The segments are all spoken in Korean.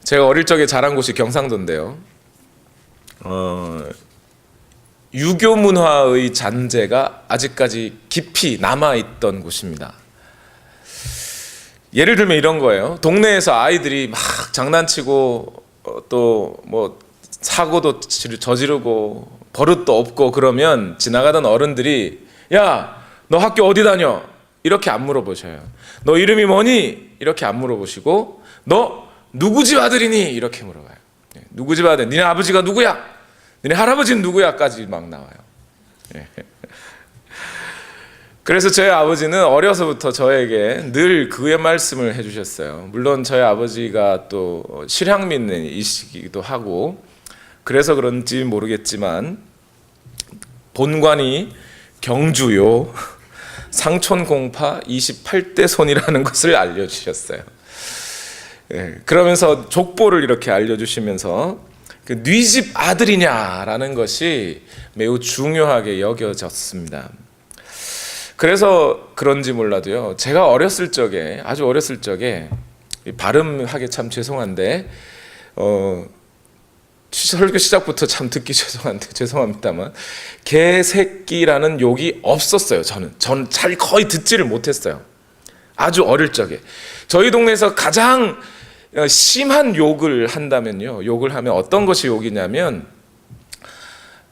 제가 어릴 적에 자란 곳이 경상도인데요. 유교 문화의 잔재가 아직까지 깊이 남아있던 곳입니다. 예를 들면 이런 거예요. 동네에서 아이들이 막 장난치고 또 뭐 사고도 저지르고 버릇도 없고 그러면 지나가던 어른들이 야, 너 학교 어디 다녀? 이렇게 안 물어보셔요. 너 이름이 뭐니? 이렇게 안 물어보시고 너 누구 집 아들이니? 이렇게 물어봐요. 누구 집 아들? 니네 아버지가 누구야? 니네 할아버지는 누구야? 까지 막 나와요. 그래서 저희 아버지는 어려서부터 저에게 늘 그의 말씀을 해주셨어요. 물론 저희 아버지가 또 실향민이시기도 하고 그래서 그런지 모르겠지만 본관이 경주요 상촌공파 28대 손이라는 것을 알려주셨어요. 그러면서 족보를 이렇게 알려주시면서 네 집 아들이냐라는 것이 매우 중요하게 여겨졌습니다. 그래서 그런지 몰라도요, 제가 어렸을 적에, 아주 어렸을 적에, 발음하기 참 죄송한데 설교 시작부터 참 듣기 죄송합니다만 개새끼라는 욕이 없었어요. 저는 잘 거의 듣지를 못했어요. 아주 어릴 적에. 저희 동네에서 가장 심한 욕을 한다면요, 욕을 하면 어떤 것이 욕이냐면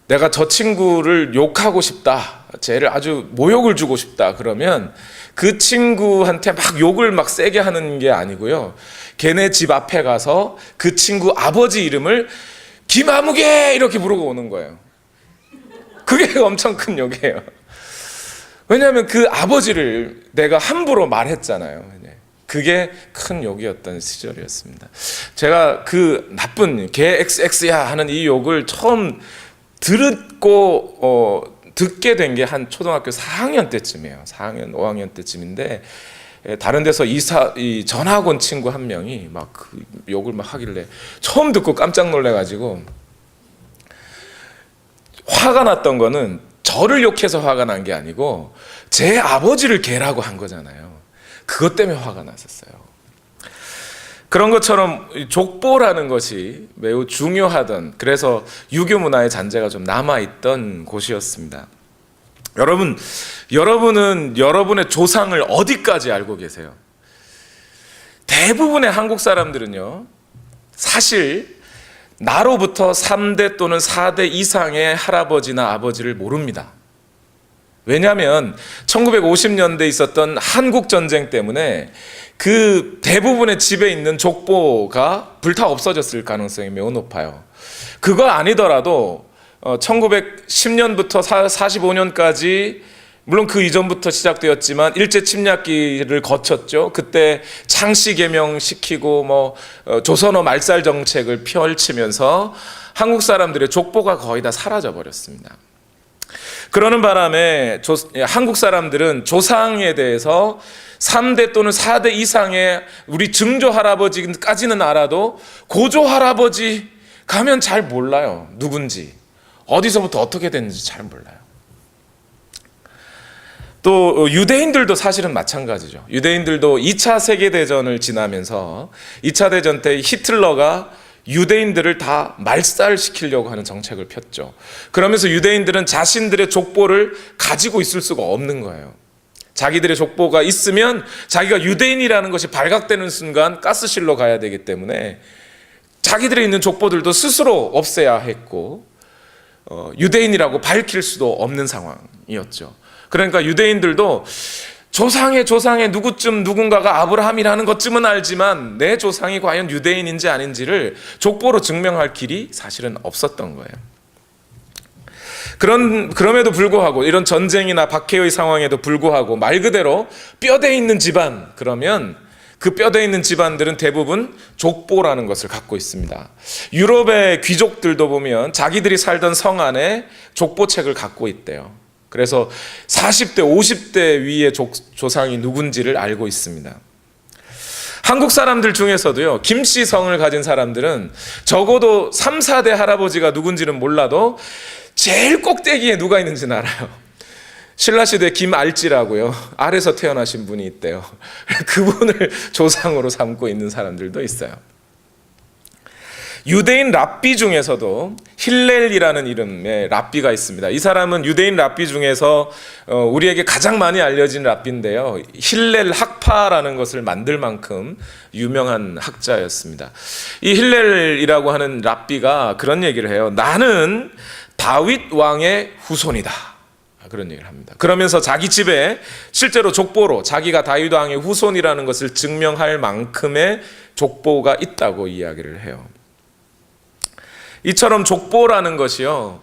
내가 저 친구를 욕하고 싶다, 쟤를 아주 모욕을 주고 싶다 그러면 그 친구한테 막 욕을 막 세게 하는 게 아니고요, 걔네 집 앞에 가서 그 친구 아버지 이름을 김아무개 이렇게 부르고 오는 거예요. 그게 엄청 큰 욕이에요. 왜냐하면 그 아버지를 내가 함부로 말했잖아요. 그게 큰 욕이었던 시절이었습니다. 제가 그 나쁜 개 XX야 하는 이 욕을 처음 듣게 된 게 한 초등학교 4학년 때쯤이에요. 4학년, 5학년 때쯤인데 다른 데서 이 전학온 친구 한 명이 막 그 욕을 막 하길래 처음 듣고 깜짝 놀래가지고 화가 났던 거는 저를 욕해서 화가 난 게 아니고 제 아버지를 개라고 한 거잖아요. 그것 때문에 화가 났었어요. 그런 것처럼 족보라는 것이 매우 중요하던, 그래서 유교 문화의 잔재가 좀 남아있던 곳이었습니다. 여러분은 여러분의 조상을 어디까지 알고 계세요? 대부분의 한국 사람들은요, 사실 나로부터 3대 또는 4대 이상의 할아버지나 아버지를 모릅니다. 왜냐하면 1950년대에 있었던 한국전쟁 때문에 그 대부분의 집에 있는 족보가 불타 없어졌을 가능성이 매우 높아요. 그거 아니더라도 1910년부터 45년까지, 물론 그 이전부터 시작되었지만 일제 침략기를 거쳤죠. 그때 창씨 개명시키고 조선어 말살 정책을 펼치면서 한국 사람들의 족보가 거의 다 사라져 버렸습니다. 그러는 바람에 한국 사람들은 조상에 대해서 3대 또는 4대 이상의 우리 증조 할아버지까지는 알아도 고조 할아버지 가면 잘 몰라요. 누군지, 어디서부터 어떻게 됐는지 잘 몰라요. 또 유대인들도 사실은 마찬가지죠. 유대인들도 2차 세계대전을 지나면서 2차 대전 때 히틀러가 유대인들을 다 말살시키려고 하는 정책을 폈죠. 그러면서 유대인들은 자신들의 족보를 가지고 있을 수가 없는 거예요. 자기들의 족보가 있으면 자기가 유대인이라는 것이 발각되는 순간 가스실로 가야 되기 때문에 자기들의 있는 족보들도 스스로 없애야 했고 유대인이라고 밝힐 수도 없는 상황이었죠. 그러니까 유대인들도 조상의 누군가가 아브라함이라는 것쯤은 알지만 내 조상이 과연 유대인인지 아닌지를 족보로 증명할 길이 사실은 없었던 거예요. 그럼에도 불구하고, 이런 전쟁이나 박해의 상황에도 불구하고 말 그대로 뼈대 있는 집안, 그러면 그 뼈대 있는 집안들은 대부분 족보라는 것을 갖고 있습니다. 유럽의 귀족들도 보면 자기들이 살던 성 안에 족보책을 갖고 있대요. 그래서 40대, 50대 위의 조상이 누군지를 알고 있습니다. 한국 사람들 중에서도요, 김씨 성을 가진 사람들은 적어도 3, 4대 할아버지가 누군지는 몰라도 제일 꼭대기에 누가 있는지는 알아요. 신라시대 김알지라고요, 알에서 태어나신 분이 있대요. 그분을 조상으로 삼고 있는 사람들도 있어요. 유대인 랍비 중에서도 힐렐이라는 이름의 랍비가 있습니다. 이 사람은 유대인 랍비 중에서 우리에게 가장 많이 알려진 랍비인데요. 힐렐 학파라는 것을 만들 만큼 유명한 학자였습니다. 이 힐렐이라고 하는 랍비가 그런 얘기를 해요. 나는 다윗 왕의 후손이다. 그런 얘기를 합니다. 그러면서 자기 집에 실제로 족보로 자기가 다윗 왕의 후손이라는 것을 증명할 만큼의 족보가 있다고 이야기를 해요. 이처럼 족보라는 것이요,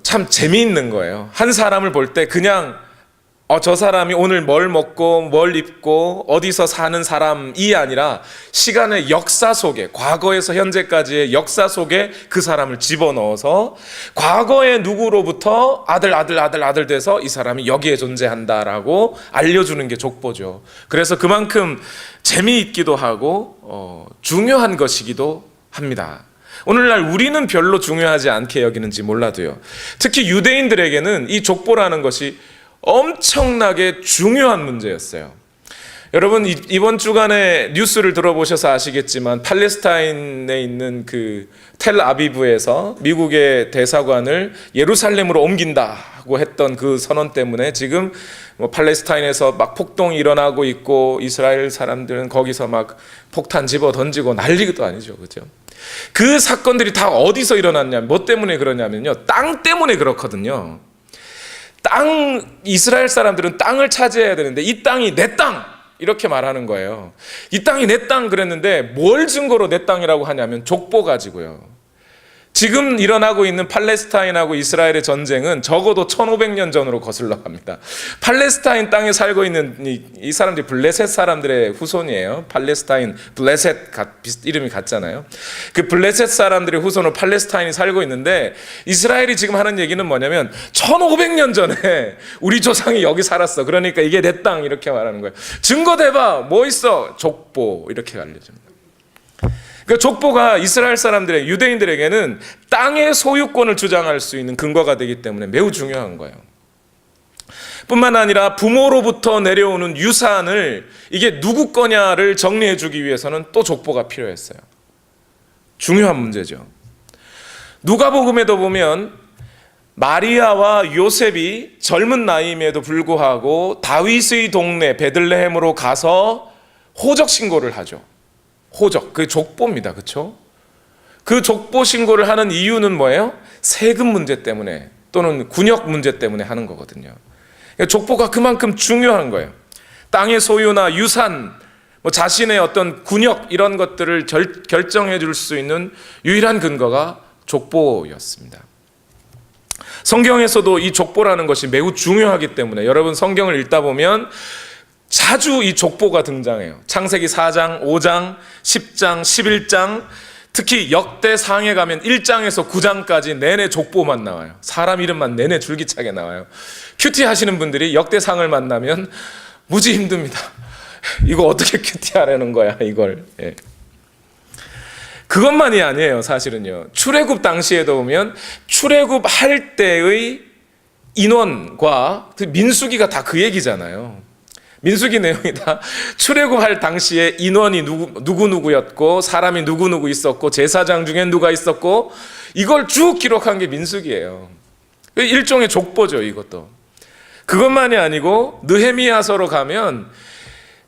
참 재미있는 거예요. 한 사람을 볼 때 그냥 저 사람이 오늘 뭘 먹고 뭘 입고 어디서 사는 사람이 아니라 시간의 역사 속에, 과거에서 현재까지의 역사 속에 그 사람을 집어넣어서 과거의 누구로부터 아들 돼서 이 사람이 여기에 존재한다라고 알려주는 게 족보죠. 그래서 그만큼 재미있기도 하고 중요한 것이기도 합니다. 오늘날 우리는 별로 중요하지 않게 여기는지 몰라도요, 특히 유대인들에게는 이 족보라는 것이 엄청나게 중요한 문제였어요. 여러분, 이번 주간에 뉴스를 들어보셔서 아시겠지만 팔레스타인에 있는 그 텔아비브에서 미국의 대사관을 예루살렘으로 옮긴다고 했던 그 선언 때문에 지금 팔레스타인에서 막 폭동이 일어나고 있고, 이스라엘 사람들은 거기서 막 폭탄 집어 던지고 난리도 아니죠, 그죠? 그 사건들이 다 어디서 일어났냐면, 뭐 때문에 그러냐면요, 땅 때문에 그렇거든요. 이스라엘 사람들은 땅을 차지해야 되는데 이 땅이 내 땅! 이렇게 말하는 거예요. 이 땅이 내 땅 그랬는데 뭘 증거로 내 땅이라고 하냐면 족보 가지고요. 지금 일어나고 있는 팔레스타인하고 이스라엘의 전쟁은 적어도 1500년 전으로 거슬러 갑니다. 팔레스타인 땅에 살고 있는 이 사람들이 블레셋 사람들의 후손이에요. 팔레스타인, 블레셋 이름이 같잖아요. 그 블레셋 사람들의 후손으로 팔레스타인이 살고 있는데, 이스라엘이 지금 하는 얘기는 뭐냐면 1500년 전에 우리 조상이 여기 살았어. 그러니까 이게 내 땅, 이렇게 말하는 거예요. 증거 대봐. 뭐 있어? 족보. 이렇게 알려줍니다. 그러니까 족보가 이스라엘 사람들의, 유대인들에게는 땅의 소유권을 주장할 수 있는 근거가 되기 때문에 매우 중요한 거예요. 뿐만 아니라 부모로부터 내려오는 유산을 이게 누구 거냐를 정리해 주기 위해서는 또 족보가 필요했어요. 중요한 문제죠. 누가복음에도 보면 마리아와 요셉이 젊은 나이임에도 불구하고 다윗의 동네 베들레헴으로 가서 호적 신고를 하죠. 호적, 그게 족보입니다. 그렇죠? 그 족보 신고를 하는 이유는 뭐예요? 세금 문제 때문에 또는 군역 문제 때문에 하는 거거든요. 그러니까 족보가 그만큼 중요한 거예요. 땅의 소유나 유산, 자신의 어떤 군역 이런 것들을 결정해 줄 수 있는 유일한 근거가 족보였습니다. 성경에서도 이 족보라는 것이 매우 중요하기 때문에 여러분 성경을 읽다 보면 자주 이 족보가 등장해요. 창세기 4장, 5장, 10장, 11장, 특히 역대상에 가면 1장에서 9장까지 내내 족보만 나와요. 사람 이름만 내내 줄기차게 나와요. 큐티 하시는 분들이 역대상을 만나면 무지 힘듭니다. 이거 어떻게 큐티하라는 거야, 이걸. 예. 그것만이 아니에요, 사실은요. 출애굽 당시에도 보면 출애굽할 때의 인원과 민수기가 다 그 얘기잖아요. 민수기 내용이 다 출애굽할 당시에 인원이 누구누구였고 사람이 누구누구 있었고 제사장 중에 누가 있었고 이걸 쭉 기록한 게 민수기예요. 일종의 족보죠, 이것도. 그것만이 아니고 느헤미야서로 가면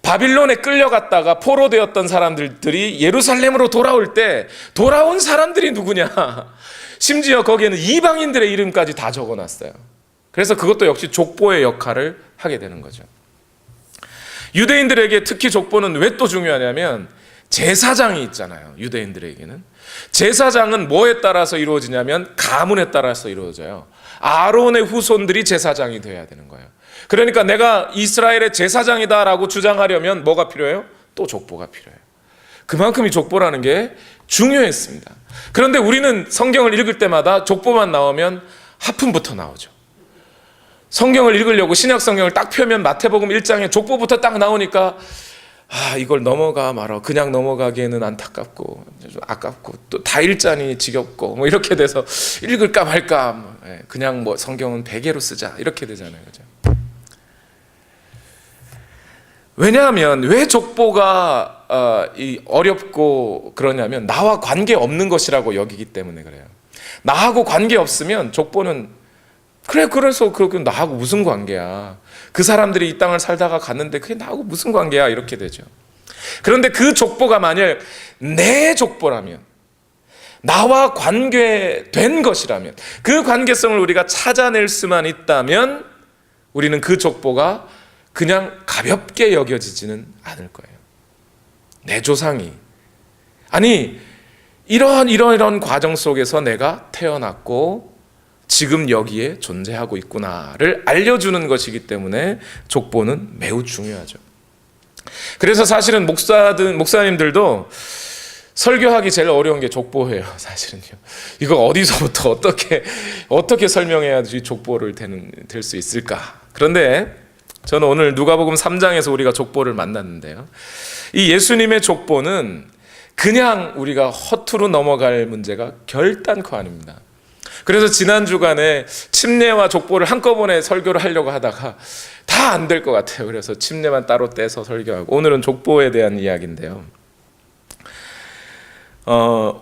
바빌론에 끌려갔다가 포로되었던 사람들이 예루살렘으로 돌아올 때 돌아온 사람들이 누구냐, 심지어 거기에는 이방인들의 이름까지 다 적어놨어요. 그래서 그것도 역시 족보의 역할을 하게 되는 거죠. 유대인들에게 특히 족보는 왜 또 중요하냐면 제사장이 있잖아요. 유대인들에게는 제사장은 뭐에 따라서 이루어지냐면 가문에 따라서 이루어져요. 아론의 후손들이 제사장이 되어야 되는 거예요. 그러니까 내가 이스라엘의 제사장이다라고 주장하려면 뭐가 필요해요? 또 족보가 필요해요. 그만큼 이 족보라는 게 중요했습니다. 그런데 우리는 성경을 읽을 때마다 족보만 나오면 하품부터 나오죠. 성경을 읽으려고 신약 성경을 딱 펴면 마태복음 1장에 족보부터 딱 나오니까 이걸 넘어가 말아. 그냥 넘어가기에는 안타깝고 좀 아깝고 또 다 읽자니 지겹고 이렇게 돼서 읽을까 말까, 그냥 성경은 베개로 쓰자 이렇게 되잖아요, 그죠? 왜냐하면 왜 족보가 어렵고 그러냐면 나와 관계 없는 것이라고 여기기 때문에 그래요. 나하고 관계 없으면 족보는 그래서 그렇게 나하고 무슨 관계야. 그 사람들이 이 땅을 살다가 갔는데 그게 나하고 무슨 관계야 이렇게 되죠. 그런데 그 족보가 만약 내 족보라면, 나와 관계된 것이라면, 그 관계성을 우리가 찾아낼 수만 있다면 우리는 그 족보가 그냥 가볍게 여겨지지는 않을 거예요. 내 조상이, 아니 이런 과정 속에서 내가 태어났고 지금 여기에 존재하고 있구나를 알려주는 것이기 때문에 족보는 매우 중요하죠. 그래서 사실은 목사님들도 설교하기 제일 어려운 게 족보예요. 사실은요. 이거 어디서부터 어떻게 설명해야지 족보를 될 수 있을까? 그런데 저는 오늘 누가복음 3장에서 우리가 족보를 만났는데요. 이 예수님의 족보는 그냥 우리가 허투루 넘어갈 문제가 결단코 아닙니다. 그래서 지난 주간에 침례와 족보를 한꺼번에 설교를 하려고 하다가 다 안 될 것 같아요. 그래서 침례만 따로 떼서 설교하고, 오늘은 족보에 대한 이야기인데요.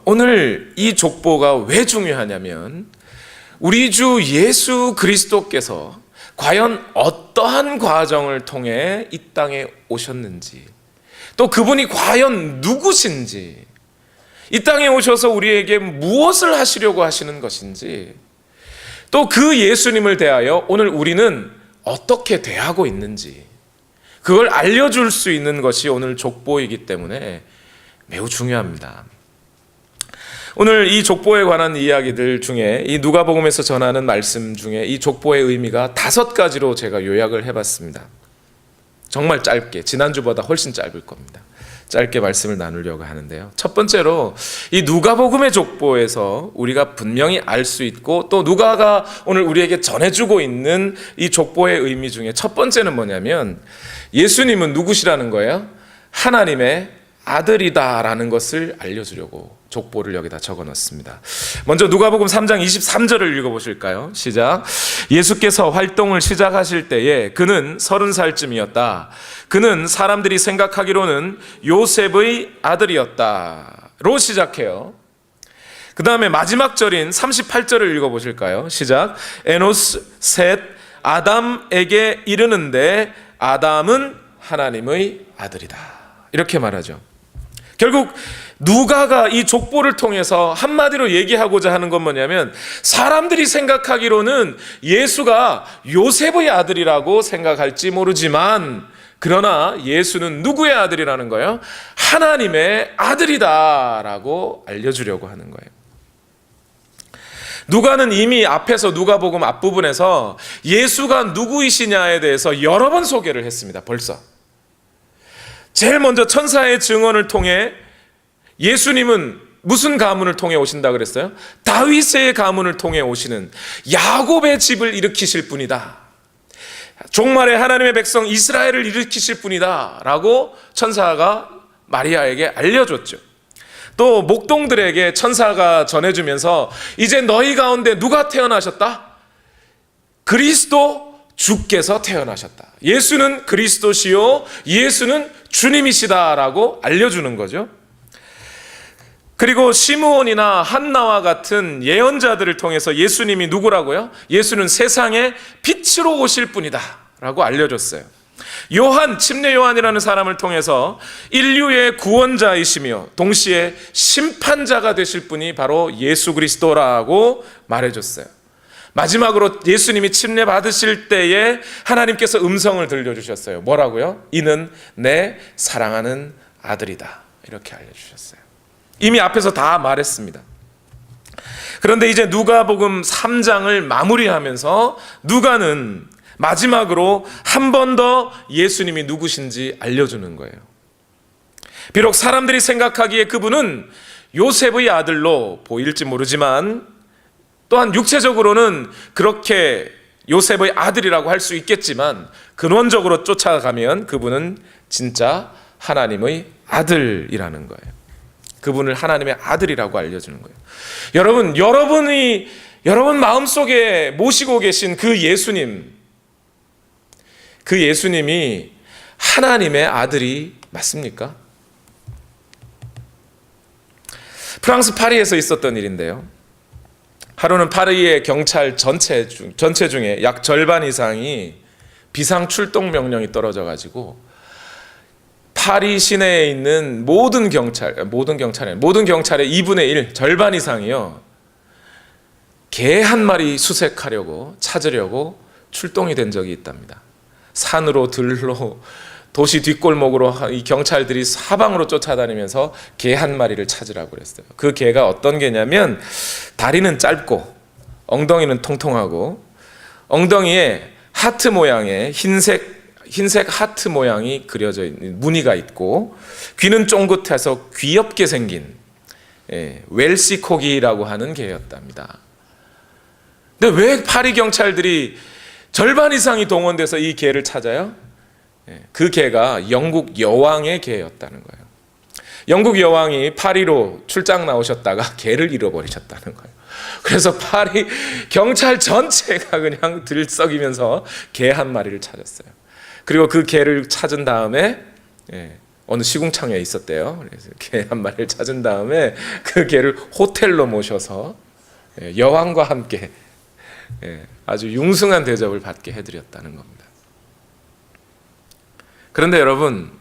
오늘 이 족보가 왜 중요하냐면 우리 주 예수 그리스도께서 과연 어떠한 과정을 통해 이 땅에 오셨는지, 또 그분이 과연 누구신지, 이 땅에 오셔서 우리에게 무엇을 하시려고 하시는 것인지, 또 그 예수님을 대하여 오늘 우리는 어떻게 대하고 있는지, 그걸 알려줄 수 있는 것이 오늘 족보이기 때문에 매우 중요합니다. 오늘 이 족보에 관한 이야기들 중에 이 누가복음에서 전하는 말씀 중에 이 족보의 의미가 5가지로 제가 요약을 해봤습니다. 정말 짧게, 지난주보다 훨씬 짧을 겁니다. 짧게 말씀을 나누려고 하는데요. 첫 번째로 이 누가복음의 족보에서 우리가 분명히 알 수 있고, 또 누가가 오늘 우리에게 전해주고 있는 이 족보의 의미 중에 첫 번째는 뭐냐면 예수님은 누구시라는 거예요? 하나님의 아들이다라는 것을 알려주려고 족보를 여기다 적어놨습니다. 먼저 누가복음 3장 23절을 읽어보실까요? 시작. 예수께서 활동을 시작하실 때에 그는 30살쯤이었다. 그는 사람들이 생각하기로는 요셉의 아들이었다로 시작해요. 그 다음에 마지막 절인 38절을 읽어보실까요? 시작. 에노스, 셋, 아담에게 이르는데 아담은 하나님의 아들이다. 이렇게 말하죠. 결국 누가가 이 족보를 통해서 한마디로 얘기하고자 하는 건 뭐냐면, 사람들이 생각하기로는 예수가 요셉의 아들이라고 생각할지 모르지만, 그러나 예수는 누구의 아들이라는 거예요? 하나님의 아들이다라고 알려주려고 하는 거예요. 누가는 이미 앞에서 누가복음 앞부분에서 예수가 누구이시냐에 대해서 여러 번 소개를 했습니다. 벌써 제일 먼저 천사의 증언을 통해 예수님은 무슨 가문을 통해 오신다 그랬어요? 다윗의 가문을 통해 오시는 야곱의 집을 일으키실 분이다. 종말에 하나님의 백성 이스라엘을 일으키실 분이다 라고 천사가 마리아에게 알려줬죠. 또 목동들에게 천사가 전해주면서 이제 너희 가운데 누가 태어나셨다? 그리스도 주께서 태어나셨다. 예수는 그리스도시요 예수는 주님이시다라고 알려주는 거죠. 그리고 시므온이나 한나와 같은 예언자들을 통해서 예수님이 누구라고요? 예수는 세상에 빛으로 오실 분이다 라고 알려줬어요. 요한, 침례 요한이라는 사람을 통해서 인류의 구원자이시며 동시에 심판자가 되실 분이 바로 예수 그리스도라고 말해줬어요. 마지막으로 예수님이 침례 받으실 때에 하나님께서 음성을 들려주셨어요. 뭐라고요? 이는 내 사랑하는 아들이다. 이렇게 알려주셨어요. 이미 앞에서 다 말했습니다. 그런데 이제 누가복음 3장을 마무리하면서 누가는 마지막으로 한 번 더 예수님이 누구신지 알려주는 거예요. 비록 사람들이 생각하기에 그분은 요셉의 아들로 보일지 모르지만, 또한 육체적으로는 그렇게 요셉의 아들이라고 할 수 있겠지만, 근원적으로 쫓아가면 그분은 진짜 하나님의 아들이라는 거예요. 그분을 하나님의 아들이라고 알려주는 거예요. 여러분 마음속에 모시고 계신 그 예수님이 하나님의 아들이 맞습니까? 프랑스 파리에서 있었던 일인데요. 하루는 파리의 경찰 전체 중에 약 절반 이상이 비상 출동 명령이 떨어져 가지고 파리 시내에 있는 모든 경찰의 2분의 1, 절반 이상이요. 개 한 마리 수색하려고 찾으려고 출동이 된 적이 있답니다. 산으로 들로 도시 뒷골목으로 이 경찰들이 사방으로 쫓아다니면서 개 한 마리를 찾으라고 그랬어요. 그 개가 어떤 개냐면 다리는 짧고 엉덩이는 통통하고 엉덩이에 하트 모양의 흰색 하트 모양이 그려져 있는 무늬가 있고 귀는 쫑긋해서 귀엽게 생긴 웰시 코기라고 하는 개였답니다. 근데 왜 파리 경찰들이 절반 이상이 동원돼서 이 개를 찾아요? 그 개가 영국 여왕의 개였다는 거예요. 영국 여왕이 파리로 출장 나오셨다가 개를 잃어버리셨다는 거예요. 그래서 파리 경찰 전체가 그냥 들썩이면서 개 한 마리를 찾았어요. 그리고 그 개를 찾은 다음에 어느 시궁창에 있었대요. 그래서 개 한 마리를 찾은 다음에 그 개를 호텔로 모셔서 여왕과 함께 아주 융숭한 대접을 받게 해드렸다는 겁니다. 그런데 여러분,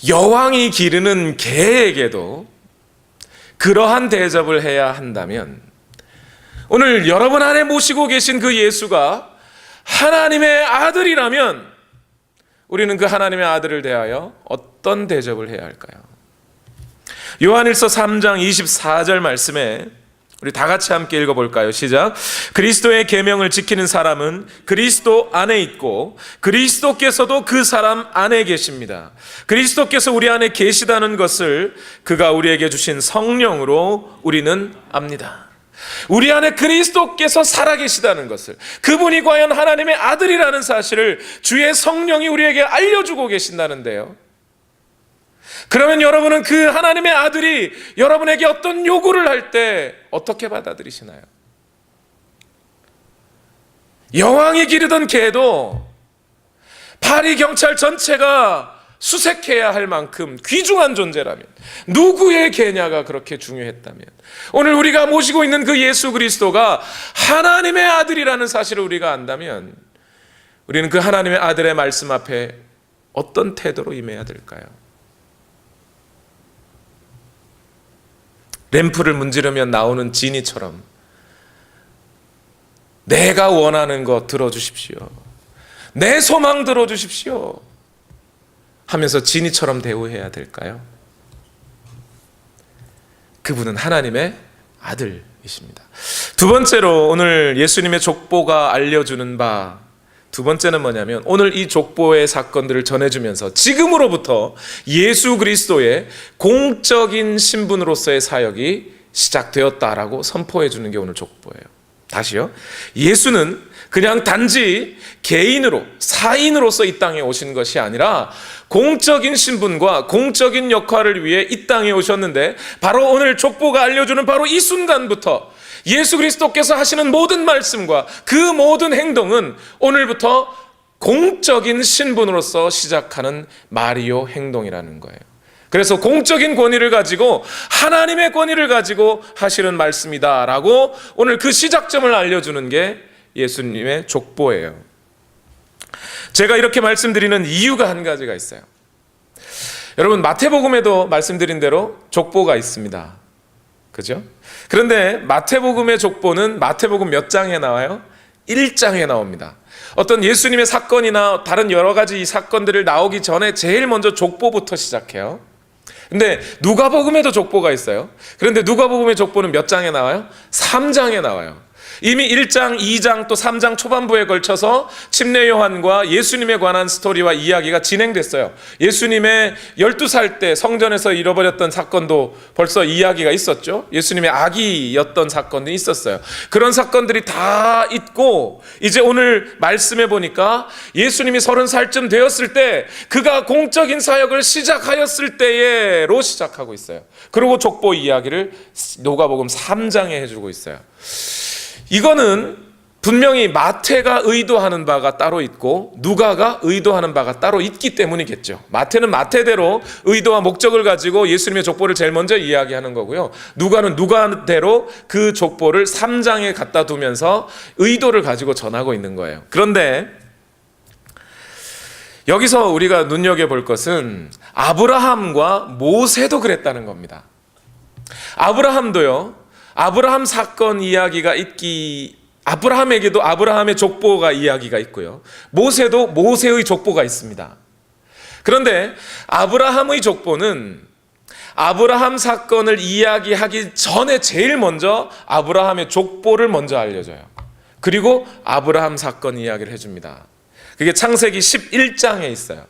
여왕이 기르는 개에게도 그러한 대접을 해야 한다면 오늘 여러분 안에 모시고 계신 그 예수가 하나님의 아들이라면 우리는 그 하나님의 아들을 대하여 어떤 대접을 해야 할까요? 요한일서 3장 24절 말씀에 우리 다 같이 함께 읽어볼까요? 시작. 그리스도의 계명을 지키는 사람은 그리스도 안에 있고 그리스도께서도 그 사람 안에 계십니다. 그리스도께서 우리 안에 계시다는 것을 그가 우리에게 주신 성령으로 우리는 압니다. 우리 안에 그리스도께서 살아계시다는 것을, 그분이 과연 하나님의 아들이라는 사실을 주의 성령이 우리에게 알려주고 계신다는데요. 그러면 여러분은 그 하나님의 아들이 여러분에게 어떤 요구를 할 때 어떻게 받아들이시나요? 여왕이 기르던 개도 파리 경찰 전체가 수색해야 할 만큼 귀중한 존재라면, 누구의 개냐가 그렇게 중요했다면, 오늘 우리가 모시고 있는 그 예수 그리스도가 하나님의 아들이라는 사실을 우리가 안다면 우리는 그 하나님의 아들의 말씀 앞에 어떤 태도로 임해야 될까요? 램프를 문지르면 나오는 지니처럼 내가 원하는 거 들어주십시오, 내 소망 들어주십시오 하면서 지니처럼 대우해야 될까요? 그분은 하나님의 아들이십니다. 두 번째로 오늘 예수님의 족보가 알려주는 바, 두 번째는 뭐냐면 오늘 이 족보의 사건들을 전해주면서 지금으로부터 예수 그리스도의 공적인 신분으로서의 사역이 시작되었다라고 선포해 주는 게 오늘 족보예요. 다시요. 예수는 그냥 단지 개인으로, 사인으로서 이 땅에 오신 것이 아니라 공적인 신분과 공적인 역할을 위해 이 땅에 오셨는데, 바로 오늘 족보가 알려주는 바로 이 순간부터 예수 그리스도께서 하시는 모든 말씀과 그 모든 행동은 오늘부터 공적인 신분으로서 시작하는 마리오 행동이라는 거예요. 그래서 공적인 권위를 가지고 하나님의 권위를 가지고 하시는 말씀이다라고 오늘 그 시작점을 알려주는 게 예수님의 족보예요. 제가 이렇게 말씀드리는 이유가 한 가지가 있어요. 여러분, 마태복음에도 말씀드린 대로 족보가 있습니다. 그죠? 그런데 마태복음의 족보는 마태복음 몇 장에 나와요? 1장에 나옵니다. 어떤 예수님의 사건이나 다른 여러 가지 이 사건들을 나오기 전에 제일 먼저 족보부터 시작해요. 근데 누가복음에도 족보가 있어요. 그런데 누가복음의 족보는 몇 장에 나와요? 3장에 나와요. 이미 1장, 2장 또 3장 초반부에 걸쳐서 침례 요한과 예수님에 관한 스토리와 이야기가 진행됐어요. 예수님의 12살 때 성전에서 잃어버렸던 사건도 벌써 이야기가 있었죠. 예수님의 아기였던 사건도 있었어요. 그런 사건들이 다 있고, 이제 오늘 말씀해 보니까 예수님이 30살쯤 되었을 때 그가 공적인 사역을 시작하였을 때로 시작하고 있어요. 그리고 족보 이야기를 누가복음 3장에 해주고 있어요. 이거는 분명히 마태가 의도하는 바가 따로 있고 누가가 의도하는 바가 따로 있기 때문이겠죠. 마태는 마태대로 의도와 목적을 가지고 예수님의 족보를 제일 먼저 이야기하는 거고요. 누가는 누가대로 그 족보를 3장에 갖다 두면서 의도를 가지고 전하고 있는 거예요. 그런데 여기서 우리가 눈여겨볼 것은 아브라함과 모세도 그랬다는 겁니다. 아브라함도요, 아브라함 사건 이야기가 아브라함에게도 아브라함의 족보가 이야기가 있고요. 모세도 모세의 족보가 있습니다. 그런데 아브라함의 족보는 아브라함 사건을 이야기하기 전에 제일 먼저 아브라함의 족보를 먼저 알려줘요. 그리고 아브라함 사건 이야기를 해줍니다. 그게 창세기 11장에 있어요.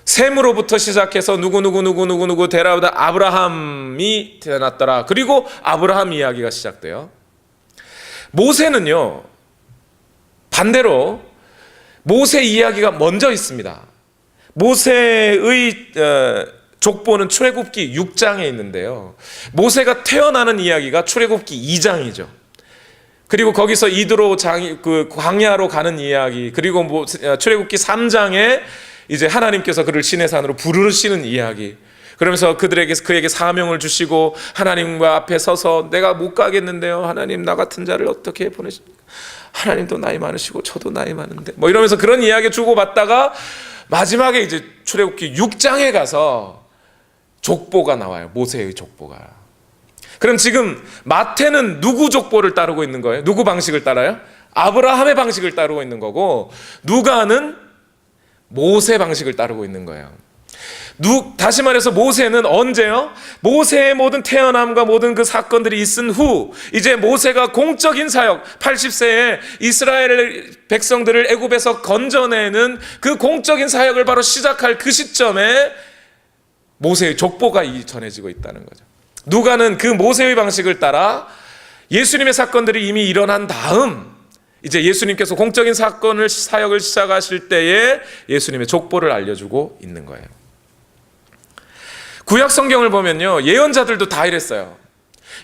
셈으로부터 시작해서 누구 데라우다 아브라함이 태어났더라. 그리고 아브라함 이야기가 시작돼요. 모세는요, 반대로 모세 이야기가 먼저 있습니다. 모세의 족보는 출애굽기 6장에 있는데요. 모세가 태어나는 이야기가 출애굽기 2장이죠. 그리고 거기서 이드로 그 광야로 가는 이야기, 그리고 출애굽기 3장에 이제 하나님께서 그를 시내산으로 부르시는 이야기. 그러면서 그에게 사명을 주시고 하나님과 앞에 서서 내가 못 가겠는데요, 하나님 나 같은 자를 어떻게 보내십니까? 하나님도 나이 많으시고 저도 나이 많은데 뭐 이러면서 그런 이야기 주고받다가 마지막에 이제 출애굽기 6장에 가서 족보가 나와요. 모세의 족보가. 그럼 지금 마태는 누구 족보를 따르고 있는 거예요? 누구 방식을 따라요? 아브라함의 방식을 따르고 있는 거고, 누가는 모세 방식을 따르고 있는 거예요. 다시 말해서 모세는 언제요? 모세의 모든 태어남과 모든 그 사건들이 있은 후, 이제 모세가 공적인 사역, 80세에 이스라엘 백성들을 애굽에서 건져내는 그 공적인 사역을 바로 시작할 그 시점에 모세의 족보가 전해지고 있다는 거죠. 누가는 그 모세의 방식을 따라 예수님의 사건들이 이미 일어난 다음, 이제 예수님께서 공적인 사역을 시작하실 때에 예수님의 족보를 알려주고 있는 거예요. 구약 성경을 보면요, 예언자들도 다 이랬어요.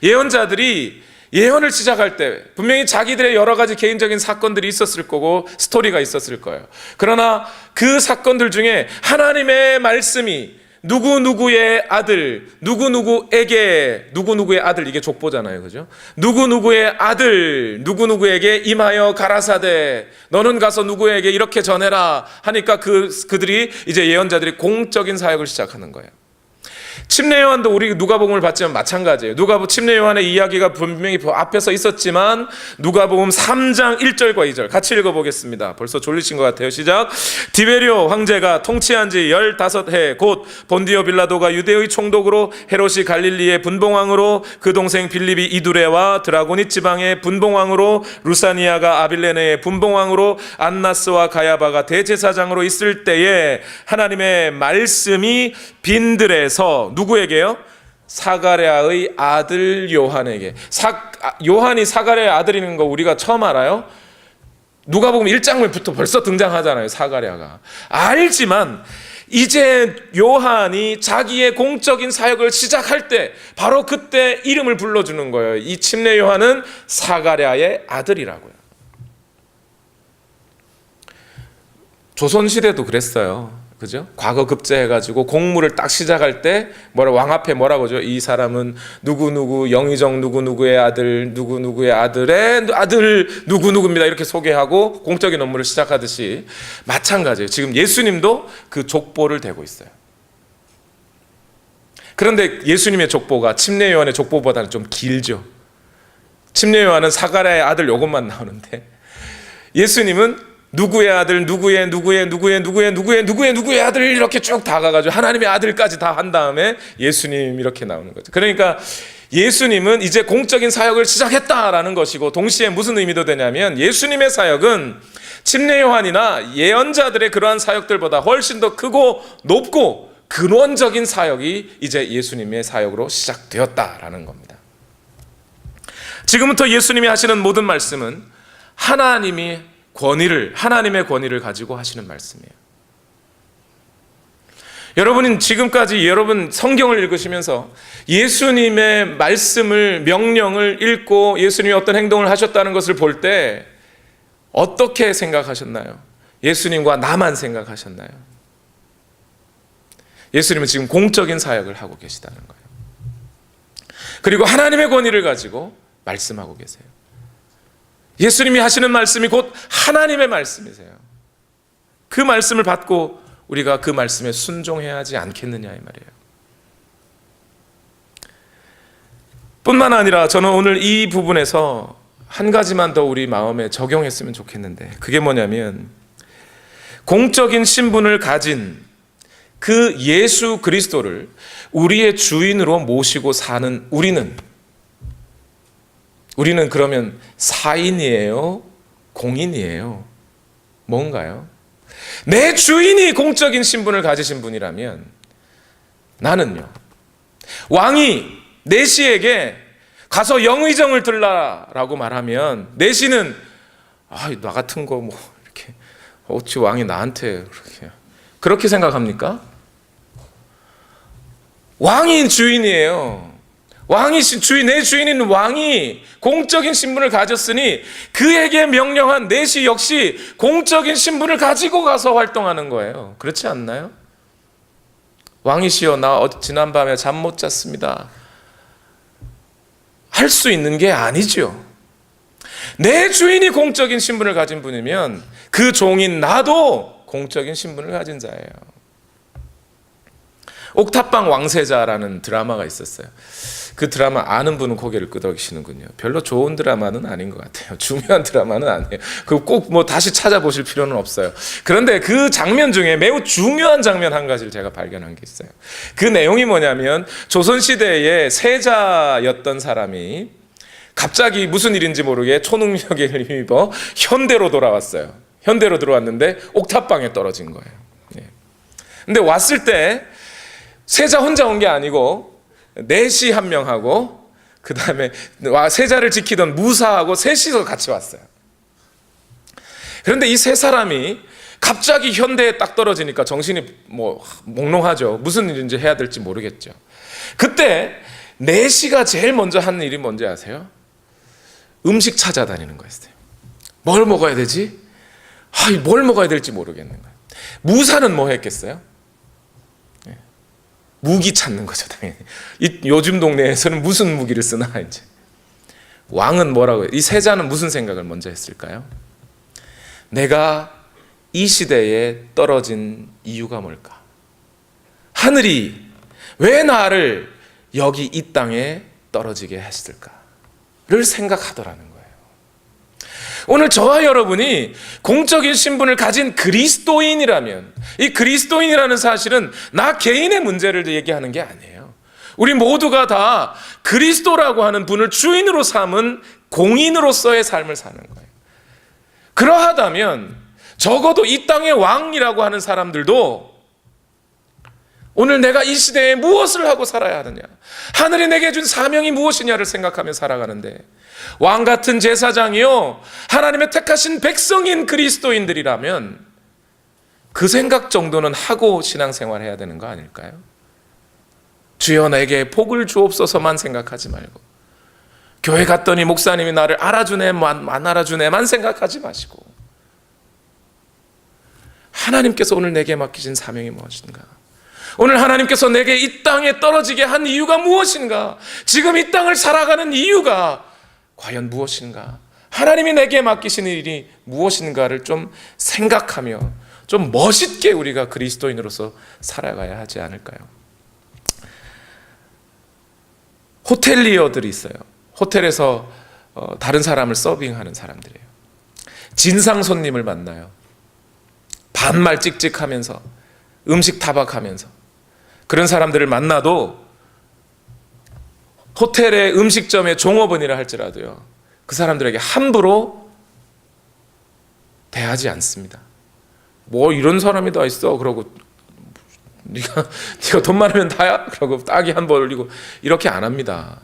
예언자들이 예언을 시작할 때 분명히 자기들의 여러 가지 개인적인 사건들이 있었을 거고 스토리가 있었을 거예요. 그러나 그 사건들 중에 하나님의 말씀이 누구누구의 아들, 누구누구의 아들, 이게 족보잖아요, 그죠? 누구누구의 아들, 누구누구에게 임하여 가라사대 너는 가서 누구에게 이렇게 전해라 하니까 그들이 이제 예언자들이 공적인 사역을 시작하는 거예요. 침례 요한도 우리 누가복음을 봤지만 마찬가지예요. 누가복음 침례 요한의 이야기가 분명히 앞에서 있었지만 누가복음 3장 1절과 2절 같이 읽어보겠습니다. 벌써 졸리신 것 같아요. 시작. 디베리오 황제가 통치한 지 15해 곧 본디오 빌라도가 유대의 총독으로, 헤롯이 갈릴리의 분봉왕으로, 그 동생 빌립이 이두레와 드라고니 지방의 분봉왕으로, 루사니아가 아빌레네의 분봉왕으로, 안나스와 가야바가 대제사장으로 있을 때에 하나님의 말씀이 빈들에서 누구에게요? 사가랴의 아들 요한에게. 요한이 사가랴의 아들이라는 거 우리가 처음 알아요? 누가복음 1장부터 벌써 등장하잖아요. 사가랴가. 알지만 이제 요한이 자기의 공적인 사역을 시작할 때 바로 그때 이름을 불러주는 거예요. 이 침례 요한은 사가랴의 아들이라고요. 조선시대도 그랬어요. 그죠? 과거 급제해가지고 공무를 딱 시작할 때 왕 앞에 뭐라고 하죠? 이 사람은 누구누구 영의정 누구누구의 아들, 누구누구의 아들의 아들 누구누구입니다. 이렇게 소개하고 공적인 업무를 시작하듯이 마찬가지예요. 지금 예수님도 그 족보를 대고 있어요. 그런데 예수님의 족보가 침례 요한의 족보보다는 좀 길죠. 침례 요한은 사가랴의 아들 요것만 나오는데 예수님은 누구의 아들, 누구의 아들 이렇게 쭉 다 가가지고 하나님의 아들까지 다 한 다음에 예수님 이렇게 나오는 거죠. 그러니까 예수님은 이제 공적인 사역을 시작했다라는 것이고, 동시에 무슨 의미도 되냐면 예수님의 사역은 침례 요한이나 예언자들의 그러한 사역들보다 훨씬 더 크고 높고 근원적인 사역이 이제 예수님의 사역으로 시작되었다라는 겁니다. 지금부터 예수님이 하시는 모든 말씀은 하나님의 권위를 가지고 하시는 말씀이에요. 여러분은 지금까지 성경을 읽으시면서 예수님의 말씀을, 명령을 읽고 예수님이 어떤 행동을 하셨다는 것을 볼 때 어떻게 생각하셨나요? 예수님과 나만 생각하셨나요? 예수님은 지금 공적인 사역을 하고 계시다는 거예요. 그리고 하나님의 권위를 가지고 말씀하고 계세요. 예수님이 하시는 말씀이 곧 하나님의 말씀이세요. 그 말씀을 받고 우리가 그 말씀에 순종해야 하지 않겠느냐 이 말이에요. 뿐만 아니라 저는 오늘 이 부분에서 한 가지만 더 우리 마음에 적용했으면 좋겠는데, 그게 뭐냐면 공적인 신분을 가진 그 예수 그리스도를 우리의 주인으로 모시고 사는 우리는 그러면 사인이에요? 공인이에요? 뭔가요? 내 주인이 공적인 신분을 가지신 분이라면 나는요, 왕이 내시에게 가서 영의정을 들라라고 말하면 내시는 나 같은 거 뭐 이렇게 어찌 왕이 나한테 그렇게 생각합니까? 왕이 주인이에요. 왕이신 주인, 내 주인인 왕이 공적인 신분을 가졌으니 그에게 명령한 내시 역시 공적인 신분을 가지고 가서 활동하는 거예요. 그렇지 않나요? 왕이시여, 나 지난밤에 잠 못 잤습니다. 할 수 있는 게 아니죠. 내 주인이 공적인 신분을 가진 분이면 그 종인 나도 공적인 신분을 가진 자예요. 옥탑방 왕세자라는 드라마가 있었어요. 그 드라마 아는 분은 고개를 끄덕이시는군요. 별로 좋은 드라마는 아닌 것 같아요. 중요한 드라마는 아니에요. 그 꼭 뭐 다시 찾아보실 필요는 없어요. 그런데 그 장면 중에 매우 중요한 장면 한 가지를 제가 발견한 게 있어요. 그 내용이 뭐냐면 조선시대의 세자였던 사람이 갑자기 무슨 일인지 모르게 초능력에 힘입어 현대로 돌아왔어요. 현대로 들어왔는데 옥탑방에 떨어진 거예요. 근데 왔을 때 세자 혼자 온 게 아니고 내시 한 명하고 그 다음에 세자를 지키던 무사하고 셋이서 같이 왔어요. 그런데 이 세 사람이 갑자기 현대에 딱 떨어지니까 정신이 뭐 몽롱하죠. 무슨 일인지 해야 될지 모르겠죠. 그때 내시가 제일 먼저 하는 일이 뭔지 아세요? 음식 찾아다니는 거였어요. 뭘 먹어야 되지? 뭘 먹어야 될지 모르겠는 거예요. 무사는 뭐 했겠어요? 무기 찾는 거죠, 당연히. 요즘 동네에서는 무슨 무기를 쓰나, 이제. 왕은 뭐라고 해요? 이 세자는 무슨 생각을 먼저 했을까요? 내가 이 시대에 떨어진 이유가 뭘까? 하늘이 왜 나를 여기 이 땅에 떨어지게 했을까를 생각하더라는 거예요. 오늘 저와 여러분이 공적인 신분을 가진 그리스도인이라면 이 그리스도인이라는 사실은 나 개인의 문제를 얘기하는 게 아니에요. 우리 모두가 다 그리스도라고 하는 분을 주인으로 삼은 공인으로서의 삶을 사는 거예요. 그러하다면 적어도 이 땅의 왕이라고 하는 사람들도 오늘 내가 이 시대에 무엇을 하고 살아야 하느냐, 하늘이 내게 준 사명이 무엇이냐를 생각하며 살아가는데, 왕 같은 제사장이요 하나님의 택하신 백성인 그리스도인들이라면 그 생각 정도는 하고 신앙생활 해야 되는 거 아닐까요? 주여 내게 복을 주옵소서만 생각하지 말고, 교회 갔더니 목사님이 나를 알아주네 안 알아주네만 생각하지 마시고, 하나님께서 오늘 내게 맡기신 사명이 무엇인가, 오늘 하나님께서 내게 이 땅에 떨어지게 한 이유가 무엇인가, 지금 이 땅을 살아가는 이유가 과연 무엇인가, 하나님이 내게 맡기신 일이 무엇인가를 좀 생각하며 좀 멋있게 우리가 그리스도인으로서 살아가야 하지 않을까요? 호텔리어들이 있어요. 호텔에서 다른 사람을 서빙하는 사람들이에요. 진상 손님을 만나요. 반말 찍찍하면서 음식 타박하면서 그런 사람들을 만나도 호텔의 음식점의 종업원이라 할지라도요, 그 사람들에게 함부로 대하지 않습니다. 뭐 이런 사람이 다 있어 그러고 네가 돈 많으면 다야 그러고 따기 한 번 올리고 이렇게 안 합니다.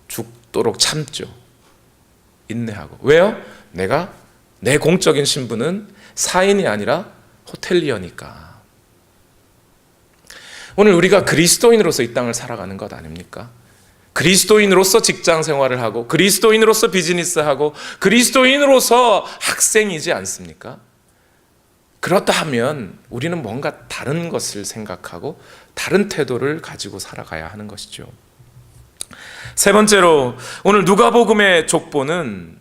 죽도록 참죠. 인내하고. 왜요? 내가 내 공적인 신분은 사인이 아니라 호텔리어니까. 오늘 우리가 그리스도인으로서 이 땅을 살아가는 것 아닙니까? 그리스도인으로서 직장 생활을 하고 그리스도인으로서 비즈니스하고 그리스도인으로서 학생이지 않습니까? 그렇다 하면 우리는 뭔가 다른 것을 생각하고 다른 태도를 가지고 살아가야 하는 것이죠. 세 번째로 오늘 누가복음의 족보는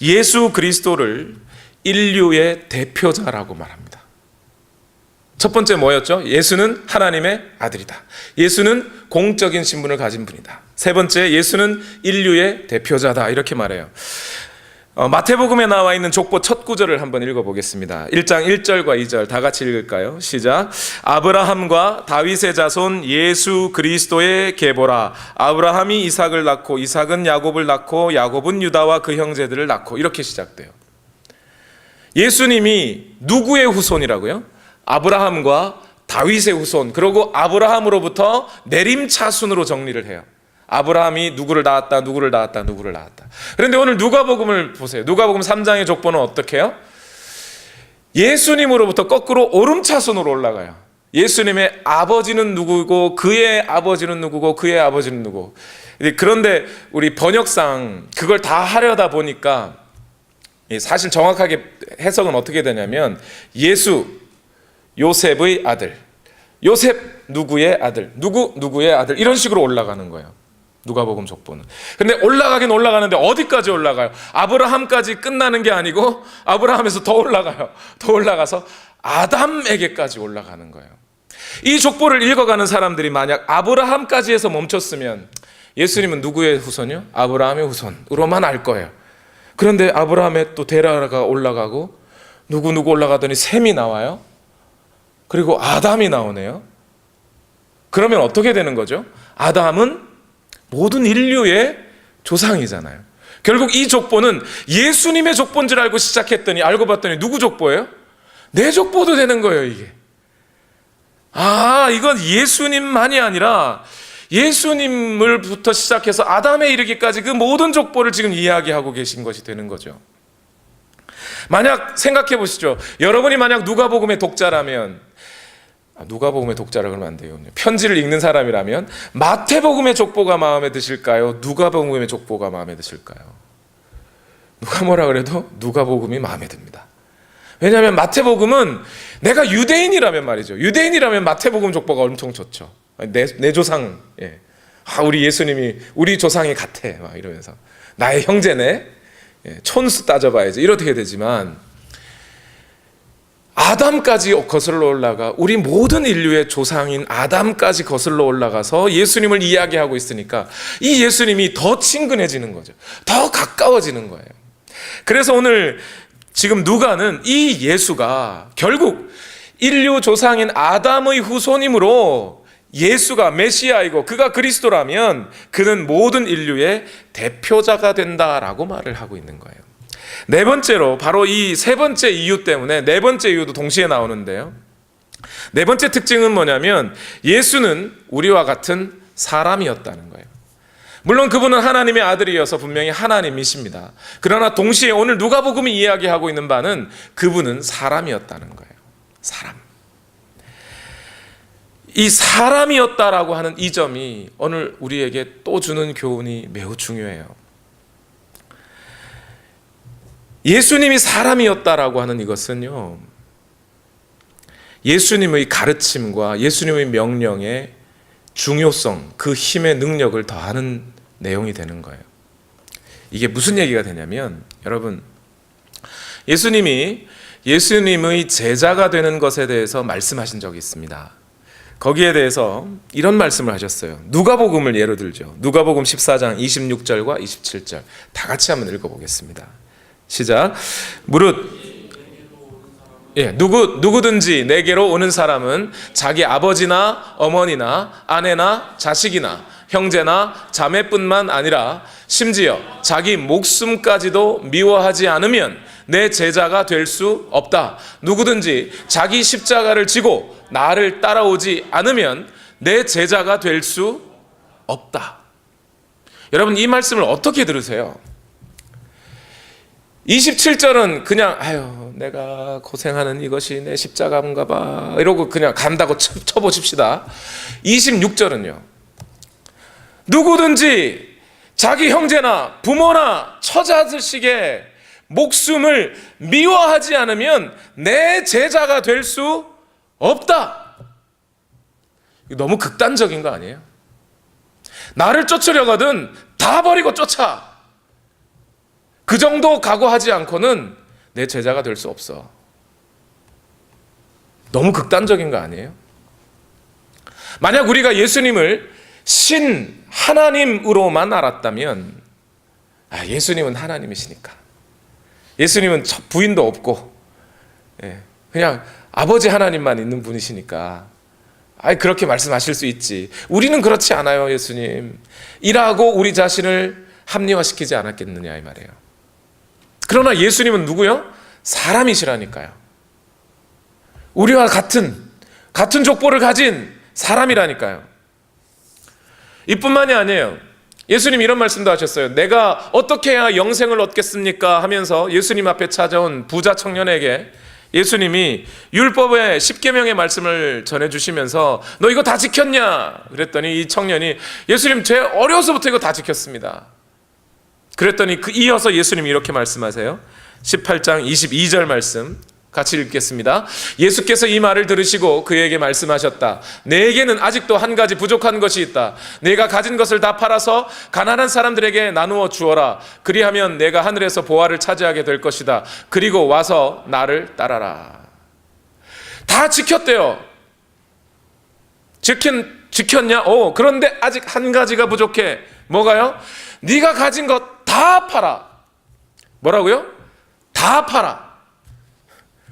예수 그리스도를 인류의 대표자라고 말합니다. 첫 번째 뭐였죠? 예수는 하나님의 아들이다. 예수는 공적인 신분을 가진 분이다. 세 번째, 예수는 인류의 대표자다. 이렇게 말해요. 마태복음에 나와 있는 족보 첫 구절을 한번 읽어보겠습니다. 1장 1절과 2절 다 같이 읽을까요? 시작. 아브라함과 다윗의 자손 예수 그리스도의 계보라. 아브라함이 이삭을 낳고 이삭은 야곱을 낳고 야곱은 유다와 그 형제들을 낳고. 이렇게 시작돼요. 예수님이 누구의 후손이라고요? 아브라함과 다윗의 후손, 그리고 아브라함으로부터 내림차순으로 정리를 해요. 아브라함이 누구를 낳았다, 누구를 낳았다, 누구를 낳았다. 그런데 오늘 누가복음을 보세요. 누가복음 3장의 족보는 어떻게 해요? 예수님으로부터 거꾸로 오름차순으로 올라가요. 예수님의 아버지는 누구고 그의 아버지는 누구고 그의 아버지는 누구. 그런데 우리 번역상 그걸 다 하려다 보니까 사실 정확하게 해석은 어떻게 되냐면 예수, 요셉의 아들, 요셉 누구의 아들, 누구의 아들, 이런 식으로 올라가는 거예요. 누가복음 족보는. 근데 올라가긴 올라가는데 어디까지 올라가요? 아브라함까지 끝나는 게 아니고 아브라함에서 더 올라가요. 더 올라가서 아담에게까지 올라가는 거예요. 이 족보를 읽어가는 사람들이 만약 아브라함까지 해서 멈췄으면 예수님은 누구의 후손이요? 아브라함의 후손으로만 알 거예요. 그런데 아브라함에 또 데라가 올라가고 누구 올라가더니 셈이 나와요. 그리고 아담이 나오네요. 그러면 어떻게 되는 거죠? 아담은 모든 인류의 조상이잖아요. 결국 이 족보는 예수님의 족보인 줄 알고 시작했더니 알고 봤더니 누구 족보예요? 내 족보도 되는 거예요, 이게. 이건 예수님만이 아니라 예수님을부터 시작해서 아담에 이르기까지 그 모든 족보를 지금 이야기하고 계신 것이 되는 거죠. 만약 생각해 보시죠. 여러분이 만약 누가복음의 독자라면, 누가복음의 독자라 그러면 안 돼요. 편지를 읽는 사람이라면 마태복음의 족보가 마음에 드실까요? 누가복음의 족보가 마음에 드실까요? 누가 뭐라 그래도 누가복음이 마음에 듭니다. 왜냐하면 마태복음은 내가 유대인이라면 말이죠. 유대인이라면 마태복음 족보가 엄청 좋죠. 내 조상, 우리 예수님이 우리 조상이 같아, 막 이러면서 나의 형제네, 촌수 따져봐야지, 이렇게 되지만 아담까지 거슬러 올라가 우리 모든 인류의 조상인 아담까지 거슬러 올라가서 예수님을 이야기하고 있으니까 이 예수님이 더 친근해지는 거죠. 더 가까워지는 거예요. 그래서 오늘 지금 누가는 이 예수가 결국 인류 조상인 아담의 후손이므로 예수가 메시아이고 그가 그리스도라면 그는 모든 인류의 대표자가 된다라고 말을 하고 있는 거예요. 네 번째로 바로 이 세 번째 이유 때문에 네 번째 이유도 동시에 나오는데요. 네 번째 특징은 뭐냐면 예수는 우리와 같은 사람이었다는 거예요. 물론 그분은 하나님의 아들이어서 분명히 하나님이십니다. 그러나 동시에 오늘 누가복음이 이야기하고 있는 바는 그분은 사람이었다는 거예요. 사람. 이 사람이었다라고 하는 이 점이 오늘 우리에게 또 주는 교훈이 매우 중요해요. 예수님이 사람이었다라고 하는 이것은요, 예수님의 가르침과 예수님의 명령의 중요성, 그 힘의 능력을 더하는 내용이 되는 거예요. 이게 무슨 얘기가 되냐면, 여러분, 예수님이 예수님의 제자가 되는 것에 대해서 말씀하신 적이 있습니다. 거기에 대해서 이런 말씀을 하셨어요. 누가복음을 예로 들죠. 누가복음 14장 26절과 27절 다 같이 한번 읽어보겠습니다. 시작. 무릇 누구든지 내게로 오는 사람은 자기 아버지나 어머니나 아내나 자식이나 형제나 자매뿐만 아니라 심지어 자기 목숨까지도 미워하지 않으면 내 제자가 될 수 없다. 누구든지 자기 십자가를 지고 나를 따라오지 않으면 내 제자가 될 수 없다. 여러분, 이 말씀을 어떻게 들으세요? 27절은 그냥 내가 고생하는 이것이 내 십자가인가 봐 이러고 그냥 간다고 쳐보십시다. 26절은요, 누구든지 자기 형제나 부모나 처자식의 목숨을 미워하지 않으면 내 제자가 될 수 없다. 이거 너무 극단적인 거 아니에요? 나를 쫓으려거든 다 버리고 쫓아. 그 정도 각오하지 않고는 내 제자가 될 수 없어. 너무 극단적인 거 아니에요? 만약 우리가 예수님을 신 하나님으로만 알았다면, 예수님은 하나님이시니까, 예수님은 부인도 없고 그냥 아버지 하나님만 있는 분이시니까 그렇게 말씀하실 수 있지. 우리는 그렇지 않아요. 예수님 이라고 우리 자신을 합리화시키지 않았겠느냐 이 말이에요. 그러나 예수님은 누구요? 사람이시라니까요. 우리와 같은 족보를 가진 사람이라니까요. 이뿐만이 아니에요. 예수님 이런 말씀도 하셨어요. 내가 어떻게 해야 영생을 얻겠습니까? 하면서 예수님 앞에 찾아온 부자 청년에게 예수님이 율법의 10계명의 말씀을 전해주시면서 너 이거 다 지켰냐? 그랬더니 이 청년이 예수님 제 어려서부터 이거 다 지켰습니다. 그랬더니 이어서 예수님이 이렇게 말씀하세요. 18장 22절 말씀 같이 읽겠습니다. 예수께서 이 말을 들으시고 그에게 말씀하셨다. 내게는 아직도 한 가지 부족한 것이 있다. 내가 가진 것을 다 팔아서 가난한 사람들에게 나누어 주어라. 그리하면 내가 하늘에서 보화를 차지하게 될 것이다. 그리고 와서 나를 따라라. 다 지켰대요. 지켰냐? 그런데 아직 한 가지가 부족해. 뭐가요? 네가 가진 것 다 팔아. 뭐라고요? 다 팔아.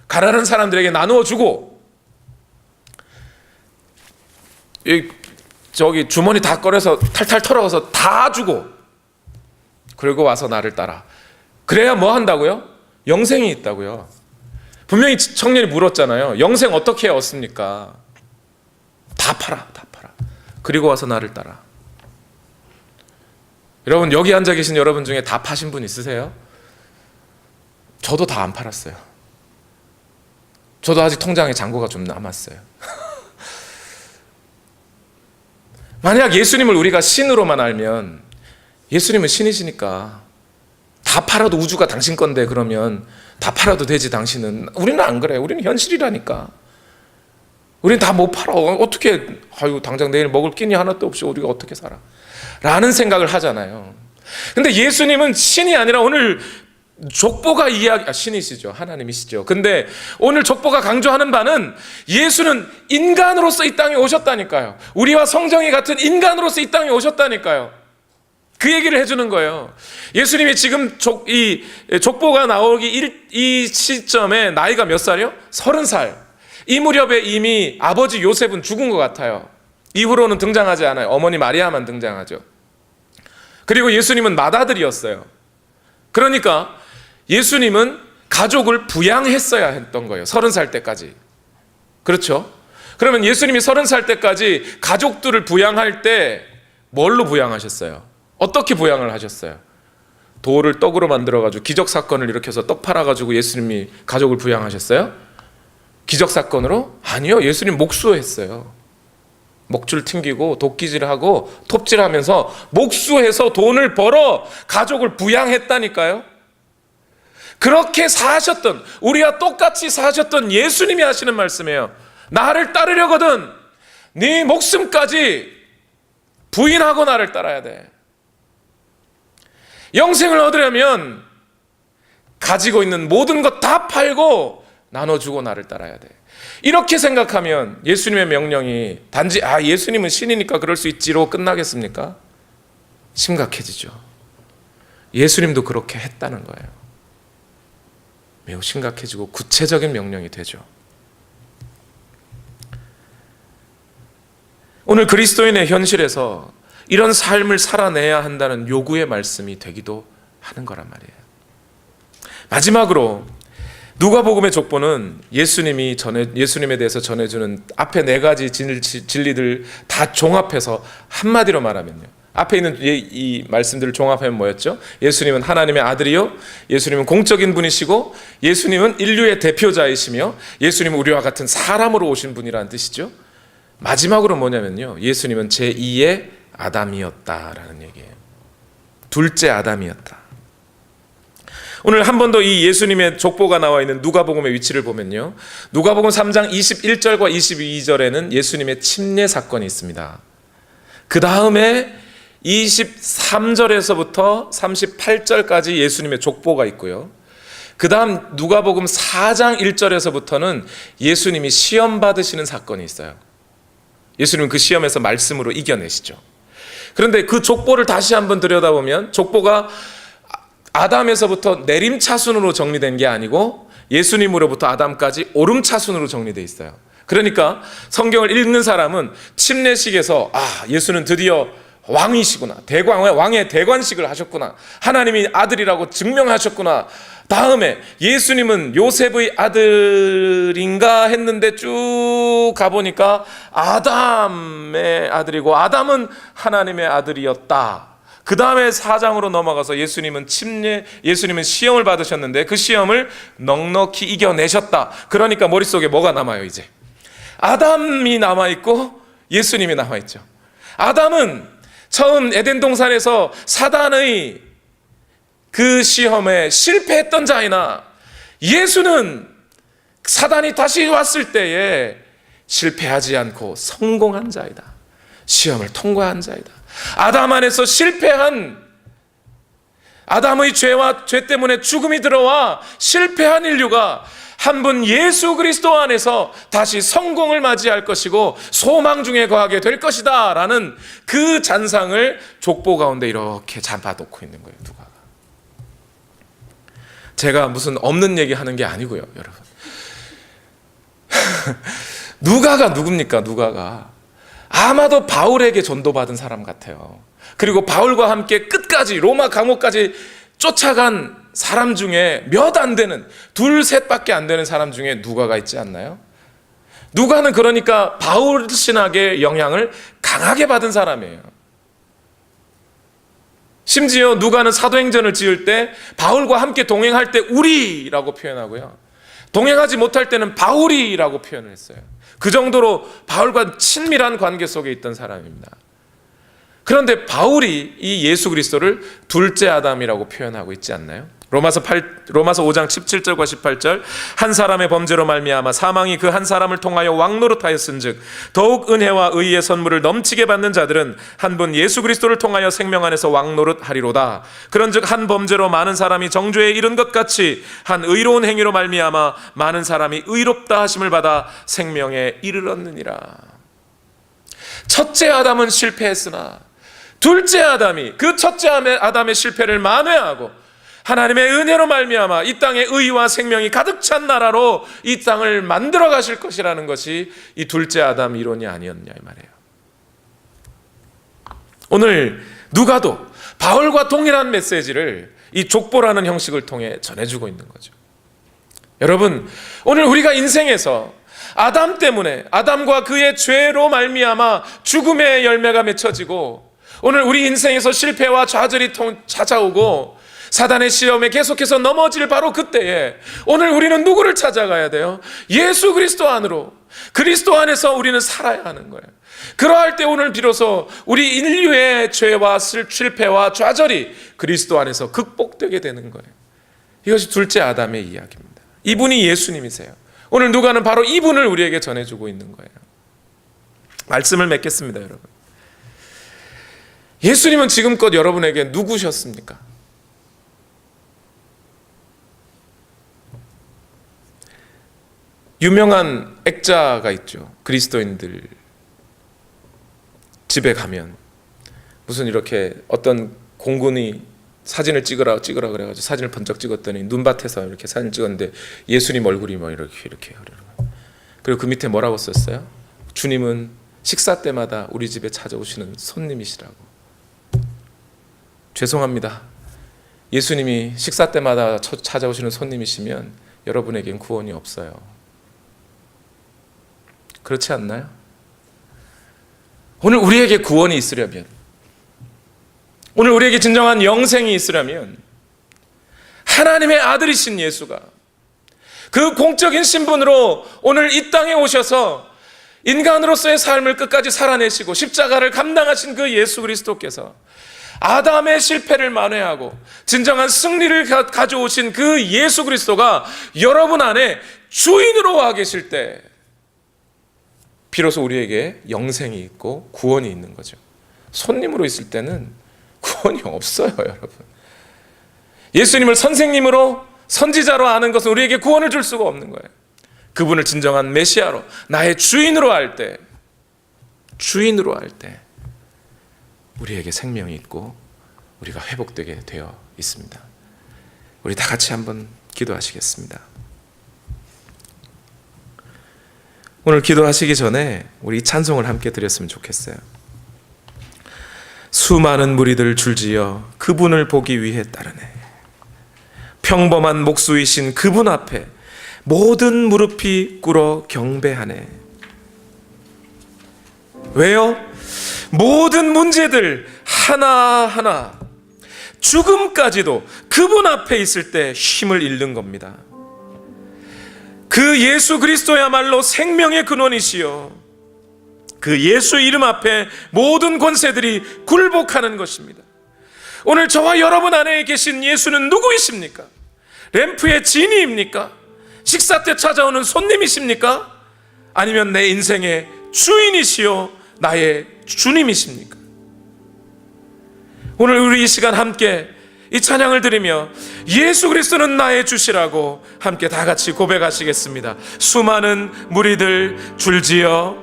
가난한 사람들에게 나누어 주고, 저기 주머니 다 꺼내서 탈탈 털어서 다 주고, 그리고 와서 나를 따라. 그래야 뭐 한다고요? 영생이 있다고요. 분명히 청년이 물었잖아요. 영생 어떻게 얻습니까? 다 팔아. 그리고 와서 나를 따라. 여러분, 여기 앉아 계신 여러분 중에 다 파신 분 있으세요? 저도 다 안 팔았어요. 저도 아직 통장에 잔고가 좀 남았어요. 만약 예수님을 우리가 신으로만 알면, 예수님은 신이시니까 다 팔아도 우주가 당신 건데 그러면 다 팔아도 되지 당신은. 우리는 안 그래요. 우리는 현실이라니까. 우리는 다 못 팔아. 어떻게 당장 내일 먹을 끼니 하나도 없이 우리가 어떻게 살아? 라는 생각을 하잖아요. 근데 예수님은 신이 아니라 오늘 족보가 신이시죠. 하나님이시죠. 근데 오늘 족보가 강조하는 바는 예수는 인간으로서 이 땅에 오셨다니까요. 우리와 성정이 같은 인간으로서 이 땅에 오셨다니까요. 그 얘기를 해주는 거예요. 예수님이 지금 이 족보가 나오기 이 시점에 나이가 몇 살이요? 30살. 이 무렵에 이미 아버지 요셉은 죽은 것 같아요. 이후로는 등장하지 않아요. 어머니 마리아만 등장하죠. 그리고 예수님은 맏아들이었어요. 그러니까 예수님은 가족을 부양했어야 했던 거예요. 30살 때까지. 그렇죠? 그러면 예수님이 30살 때까지 가족들을 부양할 때 뭘로 부양하셨어요? 어떻게 부양을 하셨어요? 돌을 떡으로 만들어가지고 기적사건을 일으켜서 떡 팔아가지고 예수님이 가족을 부양하셨어요? 기적사건으로? 아니요. 예수님 목수했어요. 목줄 튕기고 도끼질하고 톱질하면서 목수해서 돈을 벌어 가족을 부양했다니까요. 그렇게 사셨던, 우리와 똑같이 사셨던 예수님이 하시는 말씀이에요. 나를 따르려거든 네 목숨까지 부인하고 나를 따라야 돼. 영생을 얻으려면 가지고 있는 모든 것 다 팔고 나눠주고 나를 따라야 돼. 이렇게 생각하면 예수님의 명령이 단지 예수님은 신이니까 그럴 수 있지로 끝나겠습니까? 심각해지죠. 예수님도 그렇게 했다는 거예요. 매우 심각해지고 구체적인 명령이 되죠. 오늘 그리스도인의 현실에서 이런 삶을 살아내야 한다는 요구의 말씀이 되기도 하는 거란 말이에요. 마지막으로 누가복음의 족보는 예수님에 대해서 전해주는 앞에 4가지 진리들 다 종합해서 한마디로 말하면요. 앞에 있는 이 말씀들을 종합하면 뭐였죠? 예수님은 하나님의 아들이요, 예수님은 공적인 분이시고, 예수님은 인류의 대표자이시며, 예수님은 우리와 같은 사람으로 오신 분이라는 뜻이죠. 마지막으로 뭐냐면요, 예수님은 제2의 아담이었다라는 얘기예요. 둘째 아담이었다. 오늘 한 번 더 이 예수님의 족보가 나와 있는 누가복음의 위치를 보면요, 누가복음 3장 21절과 22절에는 예수님의 침례 사건이 있습니다. 그 다음에 23절에서부터 38절까지 예수님의 족보가 있고요, 그 다음 누가복음 4장 1절에서부터는 예수님이 시험 받으시는 사건이 있어요. 예수님은 그 시험에서 말씀으로 이겨내시죠. 그런데 그 족보를 다시 한번 들여다보면 족보가 아담에서부터 내림차순으로 정리된 게 아니고 예수님으로부터 아담까지 오름차순으로 정리되어 있어요. 그러니까 성경을 읽는 사람은 침례식에서 예수는 드디어 왕이시구나, 왕의 대관식을 하셨구나, 하나님이 아들이라고 증명하셨구나, 다음에 예수님은 요셉의 아들인가 했는데 쭉 가보니까 아담의 아들이고 아담은 하나님의 아들이었다. 그 다음에 4장으로 넘어가서 예수님은 시험을 받으셨는데 그 시험을 넉넉히 이겨내셨다. 그러니까 머릿속에 뭐가 남아요? 이제 아담이 남아있고 예수님이 남아있죠. 아담은 처음 에덴 동산에서 사단의 그 시험에 실패했던 자이나, 예수는 사단이 다시 왔을 때에 실패하지 않고 성공한 자이다. 시험을 통과한 자이다. 아담 안에서 실패한, 아담의 죄 때문에 죽음이 들어와 실패한 인류가 한 분 예수 그리스도 안에서 다시 성공을 맞이할 것이고 소망 중에 거하게 될 것이다 라는 그 잔상을 족보 가운데 이렇게 잡아놓고 있는 거예요. 누가가. 제가 무슨 없는 얘기 하는 게 아니고요, 여러분. 누가가 누굽니까? 누가가 아마도 바울에게 전도받은 사람 같아요. 그리고 바울과 함께 끝까지 로마 감옥까지 쫓아간 사람 중에 몇 안 되는, 둘 셋밖에 안 되는 사람 중에 누가가 있지 않나요? 누가는 그러니까 바울 신학의 영향을 강하게 받은 사람이에요. 심지어 누가는 사도행전을 지을 때 바울과 함께 동행할 때 우리라고 표현하고요, 동행하지 못할 때는 바울이라고 표현을 했어요. 그 정도로 바울과 친밀한 관계 속에 있던 사람입니다. 그런데 바울이 이 예수 그리스도를 둘째 아담이라고 표현하고 있지 않나요? 로마서 5장 17절과 18절, 한 사람의 범죄로 말미암아 사망이 그 한 사람을 통하여 왕노릇하였은즉 더욱 은혜와 의의 선물을 넘치게 받는 자들은 한 분 예수 그리스도를 통하여 생명 안에서 왕노릇하리로다. 그런즉 한 범죄로 많은 사람이 정죄에 이른 것 같이 한 의로운 행위로 말미암아 많은 사람이 의롭다 하심을 받아 생명에 이르렀느니라. 첫째 아담은 실패했으나 둘째 아담이 그 첫째 아담의 실패를 만회하고 하나님의 은혜로 말미암아 이 땅에 의와 생명이 가득 찬 나라로 이 땅을 만들어 가실 것이라는 것이 이 둘째 아담 이론이 아니었냐 이 말이에요. 오늘 누가도 바울과 동일한 메시지를 이 족보라는 형식을 통해 전해주고 있는 거죠. 여러분, 오늘 우리가 인생에서 아담 때문에, 아담과 그의 죄로 말미암아 죽음의 열매가 맺혀지고, 오늘 우리 인생에서 실패와 좌절이 찾아오고 사단의 시험에 계속해서 넘어질 바로 그때에 오늘 우리는 누구를 찾아가야 돼요? 예수 그리스도 안으로, 그리스도 안에서 우리는 살아야 하는 거예요. 그러할 때 오늘 비로소 우리 인류의 죄와 실패와 좌절이 그리스도 안에서 극복되게 되는 거예요. 이것이 둘째 아담의 이야기입니다. 이분이 예수님이세요. 오늘 누가는 바로 이분을 우리에게 전해주고 있는 거예요. 말씀을 맺겠습니다, 여러분. 예수님은 지금껏 여러분에게 누구셨습니까? 유명한 액자가 있죠. 그리스도인들 집에 가면 무슨 이렇게 어떤 공군이 사진을 찍으라 그래가지고 사진을 번쩍 찍었더니 눈밭에서 이렇게 사진 찍었는데 예수님 얼굴이 뭐 이렇게 그리고 그 밑에 뭐라고 썼어요? 주님은 식사 때마다 우리 집에 찾아오시는 손님이시라고. 죄송합니다. 예수님이 식사 때마다 찾아오시는 손님이시면 여러분에겐 구원이 없어요. 그렇지 않나요? 오늘 우리에게 구원이 있으려면, 오늘 우리에게 진정한 영생이 있으려면 하나님의 아들이신 예수가 그 공적인 신분으로 오늘 이 땅에 오셔서 인간으로서의 삶을 끝까지 살아내시고 십자가를 감당하신 그 예수 그리스도께서 아담의 실패를 만회하고 진정한 승리를 가져오신 그 예수 그리스도가 여러분 안에 주인으로 와 계실 때 비로소 우리에게 영생이 있고 구원이 있는 거죠. 손님으로 있을 때는 구원이 없어요, 여러분. 예수님을 선생님으로 선지자로 아는 것은 우리에게 구원을 줄 수가 없는 거예요. 그분을 진정한 메시아로 나의 주인으로 할 때 우리에게 생명이 있고 우리가 회복되게 되어 있습니다. 우리 다 같이 한번 기도하시겠습니다. 오늘 기도하시기 전에 우리 이 찬송을 함께 드렸으면 좋겠어요. 수많은 무리들 줄지어 그분을 보기 위해 따르네. 평범한 목수이신 그분 앞에 모든 무릎이 꿇어 경배하네. 왜요? 모든 문제들 하나하나 죽음까지도 그분 앞에 있을 때 힘을 잃는 겁니다. 그 예수 그리스도야말로 생명의 근원이시여, 그 예수 이름 앞에 모든 권세들이 굴복하는 것입니다. 오늘 저와 여러분 안에 계신 예수는 누구이십니까? 램프의 진이입니까? 식사 때 찾아오는 손님이십니까? 아니면 내 인생의 주인이시요 나의 주님이십니까? 오늘 우리 이 시간 함께 이 찬양을 드리며 예수 그리스도는 나의 주시라고 함께 다 같이 고백하시겠습니다. 수많은 무리들 줄지어,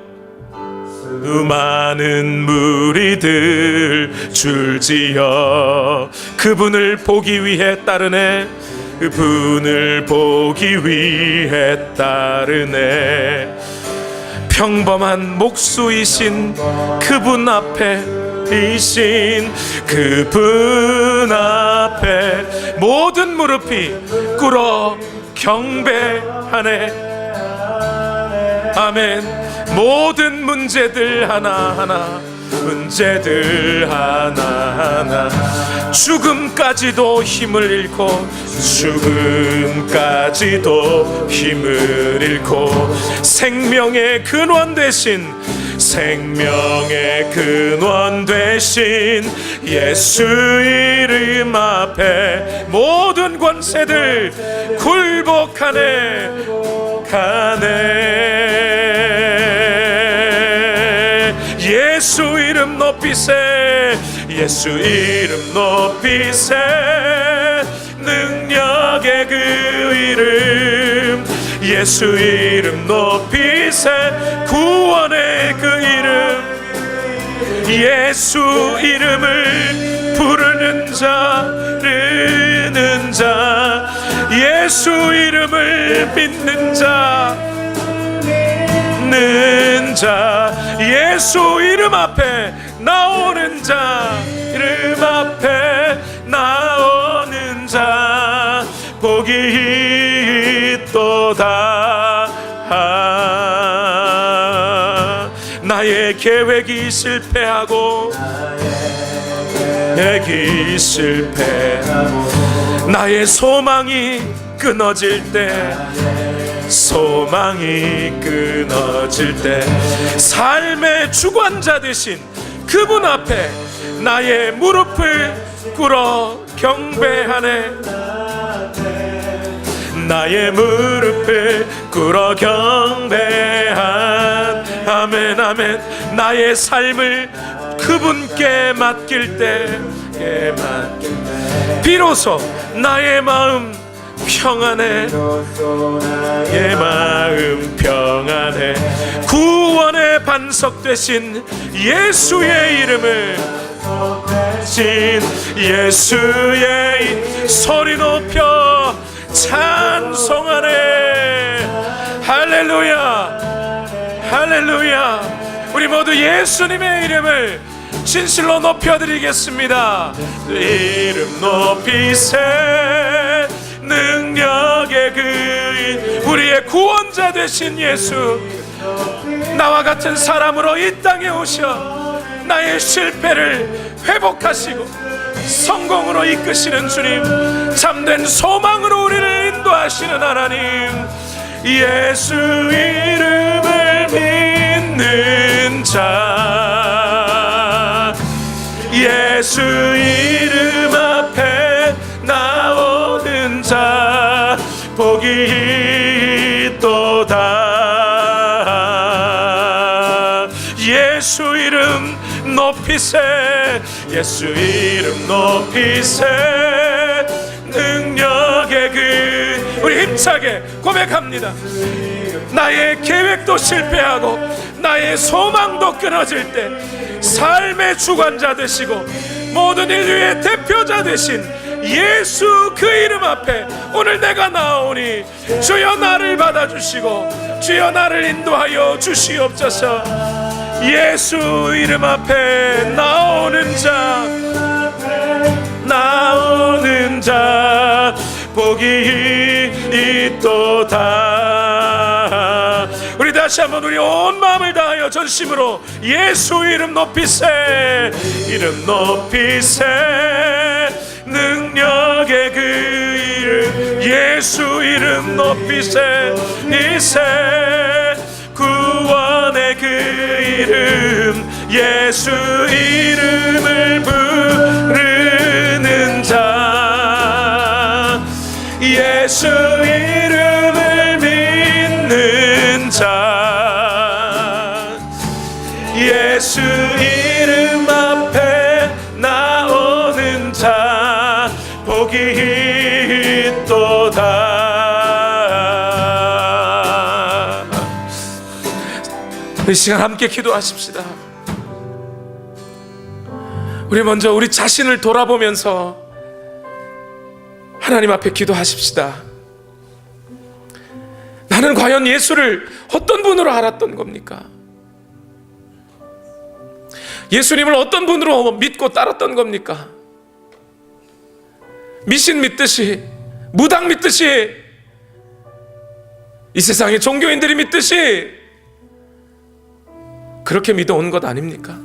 수많은 무리들 줄지어 그분을 보기 위해 따르네. 그분을 보기 위해 따르네. 평범한 목수이신 그분 앞에 이신 그분 앞에 모든 무릎이 꿇어 경배하네. 아멘. 모든 문제들 하나하나, 문제들 하나하나 죽음까지도 힘을 잃고, 죽음까지도 힘을 잃고 생명의 근원 되신, 생명의 근원 되신 예수 이름 앞에 모든 권세들 굴복하네. 예수 이름 높이세, 예수 이름 높이세. 능력의 그 이름, 예수 이름 높이세. 구원의 그 이름, 예수 이름을 부르는 자, 르는 자, 예수 이름을 믿는 자, 는 자, 예수 이름 앞에 나오는 자, 이름 앞에 나오는 자 복이 있도다. 나의 계획이 실패하고, 계획이 실패하고 나의 소망이 끊어질 때, 소망이 끊어질 때 삶의 주관자 되신 그분 앞에 나의 무릎을 꿇어 경배하네. 나의 무릎을 꿇어 경배한, 아멘 아멘. 나의 삶을 그분께 맡길 때 비로소 나의 마음 평안해, 나의 마음 평안해. 구원의 반석 되신 예수의 이름을, 신 예수의 소리 높여 찬송하네. 할렐루야, 할렐루야. 우리 모두 예수님의 이름을 진실로 높여드리겠습니다. 이름 높이세. 능력의 그 우리의 구원자 되신 예수, 나와 같은 사람으로 이 땅에 오셔 나의 실패를 회복하시고 성공으로 이끄시는 주님, 참된 소망으로 우리를 인도하시는 하나님, 예수 이름을 믿는 자, 예수 이름 앞에 나오는 자 복이 있도다. 예수 이름 높이세, 예수 이름 높이세. 능력의 그, 우리 힘차게 고백합니다. 나의 계획도 실패하고 나의 소망도 끊어질 때 삶의 주관자 되시고 모든 인류의 대표자 되신 예수 그 이름 앞에 오늘 내가 나오니 주여 나를 받아주시고 주여 나를 인도하여 주시옵소서. 예수 이름 앞에 나오는 자, 나오는 자 복이 있도다. 우리 다시 한번 우리 온 마음을 다하여 전심으로 예수 이름 높이세, 이름 높이세. 능력의 그 이름, 예수 이름 높이세, 이세. 구원의 그 이름, 예수 이름을 부르는 자, 예수 이름을 믿는 자, 예수 이름 앞에 나오는 자 복이 있도다. 이 시간 함께 기도하십시다. 우리 먼저 우리 자신을 돌아보면서 하나님 앞에 기도하십시다. 나는 과연 예수를 어떤 분으로 알았던 겁니까? 예수님을 어떤 분으로 믿고 따랐던 겁니까? 미신 믿듯이, 무당 믿듯이, 이 세상의 종교인들이 믿듯이 그렇게 믿어온 것 아닙니까?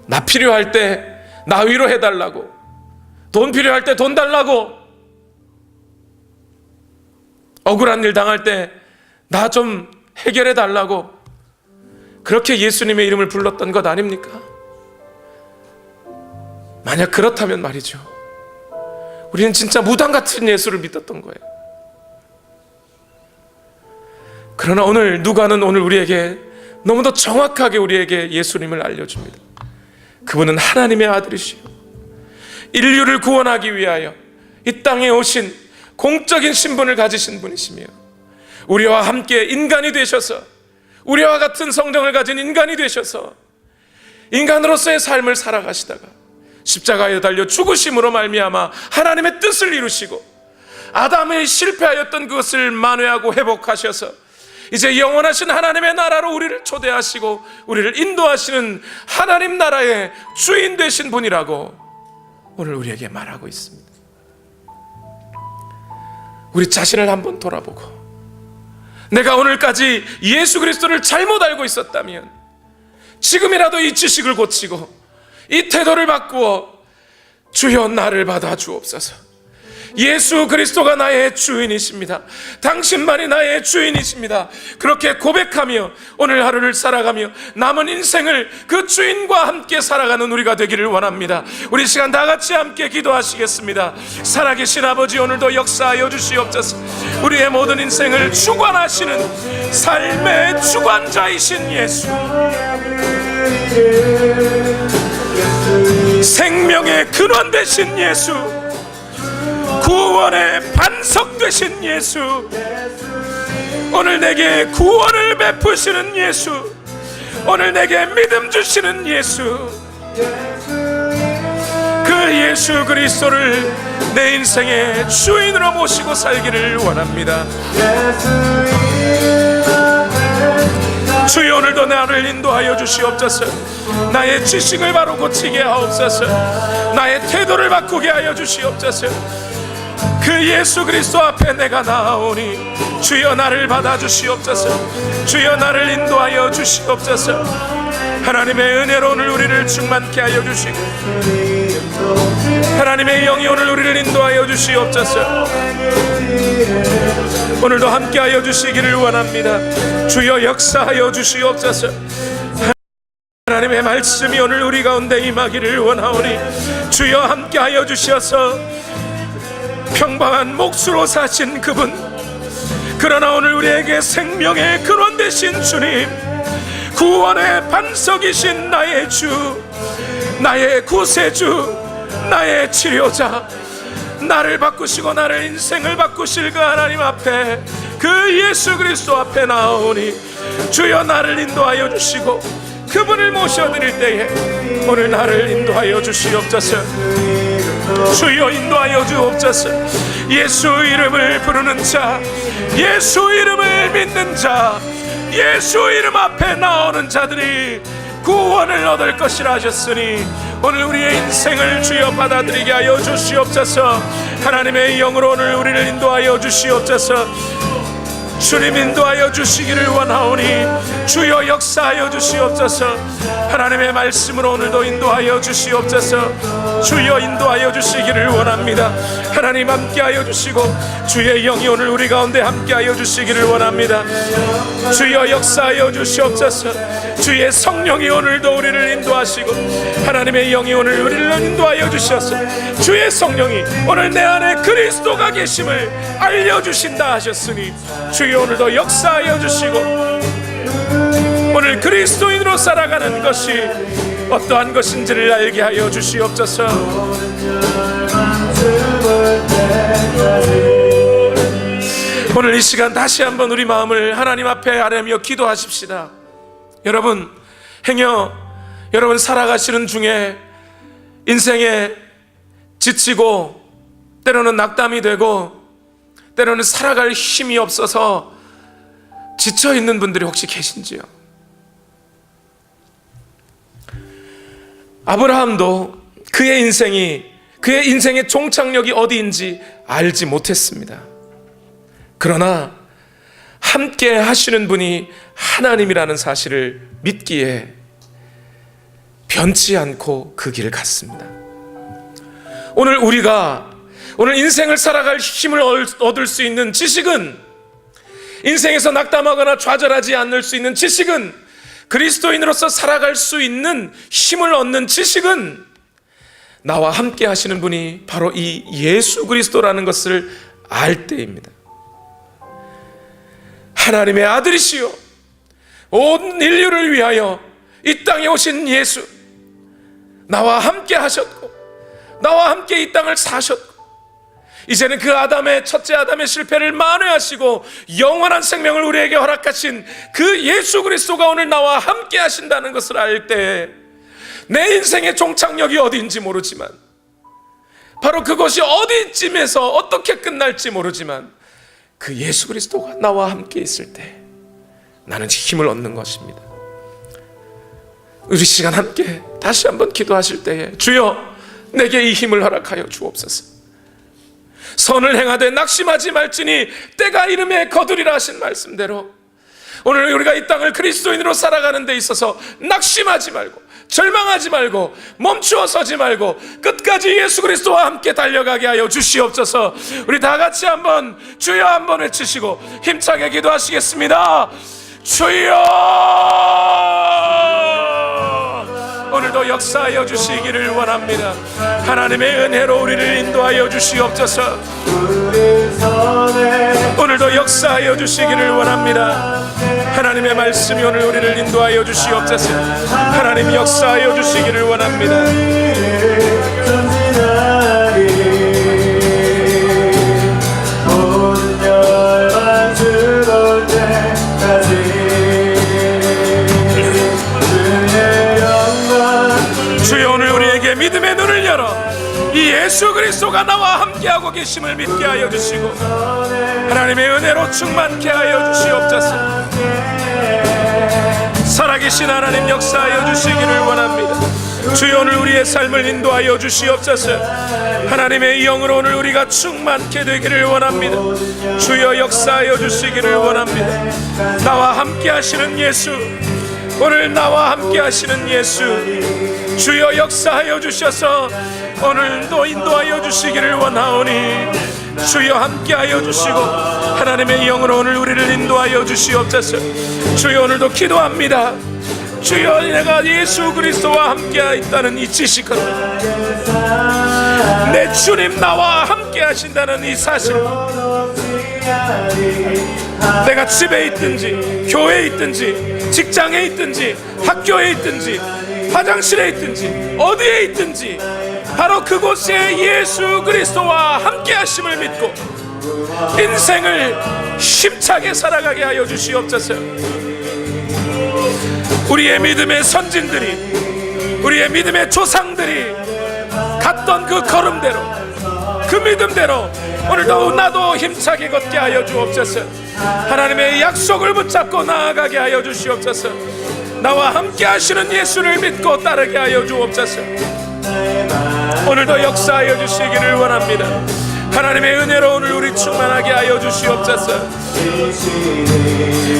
나 필요할 때 나 위로해달라고, 돈 필요할 때 돈 달라고, 억울한 일 당할 때 나 좀 해결해달라고 그렇게 예수님의 이름을 불렀던 것 아닙니까? 만약 그렇다면 말이죠, 우리는 진짜 무당 같은 예수를 믿었던 거예요. 그러나 오늘 누가는 오늘 우리에게 너무도 정확하게 우리에게 예수님을 알려줍니다. 그분은 하나님의 아들이시요 인류를 구원하기 위하여 이 땅에 오신 공적인 신분을 가지신 분이시며 우리와 함께 인간이 되셔서 우리와 같은 성정을 가진 인간이 되셔서 인간으로서의 삶을 살아가시다가 십자가에 달려 죽으심으로 말미암아 하나님의 뜻을 이루시고 아담이 실패하였던 그것을 만회하고 회복하셔서 이제 영원하신 하나님의 나라로 우리를 초대하시고 우리를 인도하시는 하나님 나라의 주인 되신 분이라고 오늘 우리에게 말하고 있습니다. 우리 자신을 한번 돌아보고 내가 오늘까지 예수 그리스도를 잘못 알고 있었다면 지금이라도 이 지식을 고치고 이 태도를 바꾸어 주여 나를 받아 주옵소서. 예수 그리스도가 나의 주인이십니다. 당신만이 나의 주인이십니다. 그렇게 고백하며 오늘 하루를 살아가며 남은 인생을 그 주인과 함께 살아가는 우리가 되기를 원합니다. 우리 시간 다 같이 함께 기도하시겠습니다. 살아계신 아버지, 오늘도 역사하여 주시옵소서. 우리의 모든 인생을 주관하시는 삶의 주관자이신 예수, 생명의 근원 되신 예수, 구원의 반석 되신 예수, 오늘 내게 구원을 베푸시는 예수, 오늘 내게 믿음 주시는 예수, 그 예수 그리스도를 내 인생의 주인으로 모시고 살기를 원합니다. 주여 오늘도 나를 인도하여 주시옵소서. 나의 지식을 바로 고치게 하옵소서. 나의 태도를 바꾸게 하여 주시옵소서. 그 예수 그리스도 앞에 내가 나오니 주여 나를 받아 주시옵소서. 주여 나를 인도하여 주시옵소서. 하나님의 은혜로 오늘 우리를 충만케 하여 주시고 하나님의 영이 오늘 우리를 인도하여 주시옵소서. 오늘도 함께하여 주시기를 원합니다. 주여 역사하여 주시옵소서. 하나님의 말씀이 오늘 우리 가운데 임하기를 원하오니 주여 함께하여 주셔서 평범한 몫으로 사신 그분, 그러나 오늘 우리에게 생명의 근원 되신 주님, 구원의 반석이신 나의 주, 나의 구세주, 나의 치료자, 나를 바꾸시고 나를 인생을 바꾸실 그 하나님 앞에, 그 예수 그리스도 앞에 나오니 주여 나를 인도하여 주시고 그분을 모셔드릴 때에 오늘 나를 인도하여 주시옵소서. 주여 인도하여 주옵소서. 예수 이름을 부르는 자, 예수 이름을 믿는 자, 예수 이름 앞에 나오는 자들이 구원을 얻을 것이라 하셨으니 오늘 우리의 인생을 주여 받아들이게 하여 주시옵소서. 하나님의 영으로 오늘 우리를 인도하여 주시옵소서. 주님 인도하여 주시기를 원하오니 주여 역사하여 주시옵소서. 하나님의 말씀으로 오늘도 인도하여 주시옵소서. 주여 인도하여 주시기를 원합니다. 하나님 함께하여 주시고 주의 영이 오늘 우리 가운데 함께하여 주시기를 원합니다. 주여 역사하여 주시옵소서. 주의 성령이 오늘도 우리를 인도하시고 하나님의 영이 오늘 우리를 인도하여 주셔서 주의 성령이 오늘 내 안에 그리스도가 계심을 알려주신다 하셨으니 주여 오늘도 역사하여 주시고 오늘 그리스도인으로 살아가는 것이 어떠한 것인지를 알게 하여 주시옵소서. 오늘 이 시간 다시 한번 우리 마음을 하나님 앞에 아뢰며 기도하십시다. 여러분, 행여 여러분 살아가시는 중에 인생에 지치고 때로는 낙담이 되고 때로는 살아갈 힘이 없어서 지쳐있는 분들이 혹시 계신지요? 아브라함도 그의 인생의 종착역이 어디인지 알지 못했습니다. 그러나 함께 하시는 분이 하나님이라는 사실을 믿기에 변치 않고 그 길을 갔습니다. 오늘 우리가 인생을 살아갈 힘을 얻을 수 있는 지식은, 인생에서 낙담하거나 좌절하지 않을 수 있는 지식은, 그리스도인으로서 살아갈 수 있는 힘을 얻는 지식은 나와 함께 하시는 분이 바로 이 예수 그리스도라는 것을 알 때입니다. 하나님의 아들이시요 온 인류를 위하여 이 땅에 오신 예수, 나와 함께 하셨고 나와 함께 이 땅을 사셨고 이제는 그 첫째 아담의 실패를 만회하시고 영원한 생명을 우리에게 허락하신 그 예수 그리스도가 오늘 나와 함께 하신다는 것을 알 때 내 인생의 종착역이 어디인지 모르지만, 바로 그것이 어디쯤에서 어떻게 끝날지 모르지만 그 예수 그리스도가 나와 함께 있을 때 나는 힘을 얻는 것입니다. 우리 시간 함께 다시 한번 기도하실 때에 주여 내게 이 힘을 허락하여 주옵소서. 선을 행하되 낙심하지 말지니 때가 이름에 거두리라 하신 말씀대로 오늘 우리가 이 땅을 그리스도인으로 살아가는 데 있어서 낙심하지 말고 절망하지 말고 멈추어 서지 말고 끝까지 예수 그리스도와 함께 달려가게 하여 주시옵소서. 우리 다 같이 한번 주여 한번 외치시고 힘차게 기도하시겠습니다. 주여, 오늘도 역사하여 주시기를 원합니다. 하나님의 은혜로 우리를 인도하여 주시옵소서. 오늘도 역사하여 주시기를 원합니다. 하나님의 말씀이 오늘 우리를 인도하여 주시옵소서. 하나님 역사하여 주시기를 원합니다. 주여 오늘 우리에게 믿음의 눈을 열어 이 예수 그리스도가 나와 함께하고 계심을 믿게 하여 주시고 하나님의 은혜로 충만케 하여 주시옵소서. 살아계신 하나님 역사하여 주시기를 원합니다. 주여 오늘 우리의 삶을 인도하여 주시옵소서. 하나님의 영으로 오늘 우리가 충만케 되기를 원합니다. 주여 역사하여 주시기를 원합니다. 나와 함께 하시는 예수, 오늘 나와 함께 하시는 예수, 주여 역사하여 주셔서 오늘도 인도하여 주시기를 원하오니 주여 함께하여 주시고 하나님의 영으로 오늘 우리를 인도하여 주시옵소서. 주여 오늘도 기도합니다. 주여 내가 예수 그리스도와 함께 있다는 이 지식은 내 주님 나와 함께 하신다는 이 사실, 내가 집에 있든지 교회에 있든지 직장에 있든지 학교에 있든지 화장실에 있든지 어디에 있든지 바로 그곳에 예수 그리스도와 함께 하심을 믿고 인생을 힘차게 살아가게 하여 주시옵소서. 우리의 믿음의 선진들이, 우리의 믿음의 조상들이 갔던 그 걸음대로, 그 믿음대로 오늘도 나도 힘차게 걷게 하여 주옵소서. 하나님의 약속을 붙잡고 나아가게 하여 주시옵소서. 나와 함께 하시는 예수를 믿고 따르게 하여 주옵소서. 오늘도 역사하여 주시기를 원합니다. 하나님의 은혜로 오늘 우리 충만하게 하여 주시옵소서.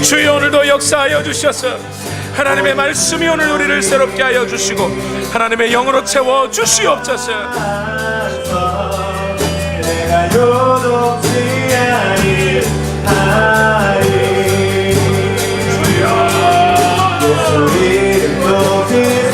주여 오늘도 역사하여 주셔서 하나님의 말씀이 오늘 우리를 새롭게 하여 주시고 하나님의 영으로 채워 주시옵소서. 내가 요동치 아니하리. 주여 예수 이름 높이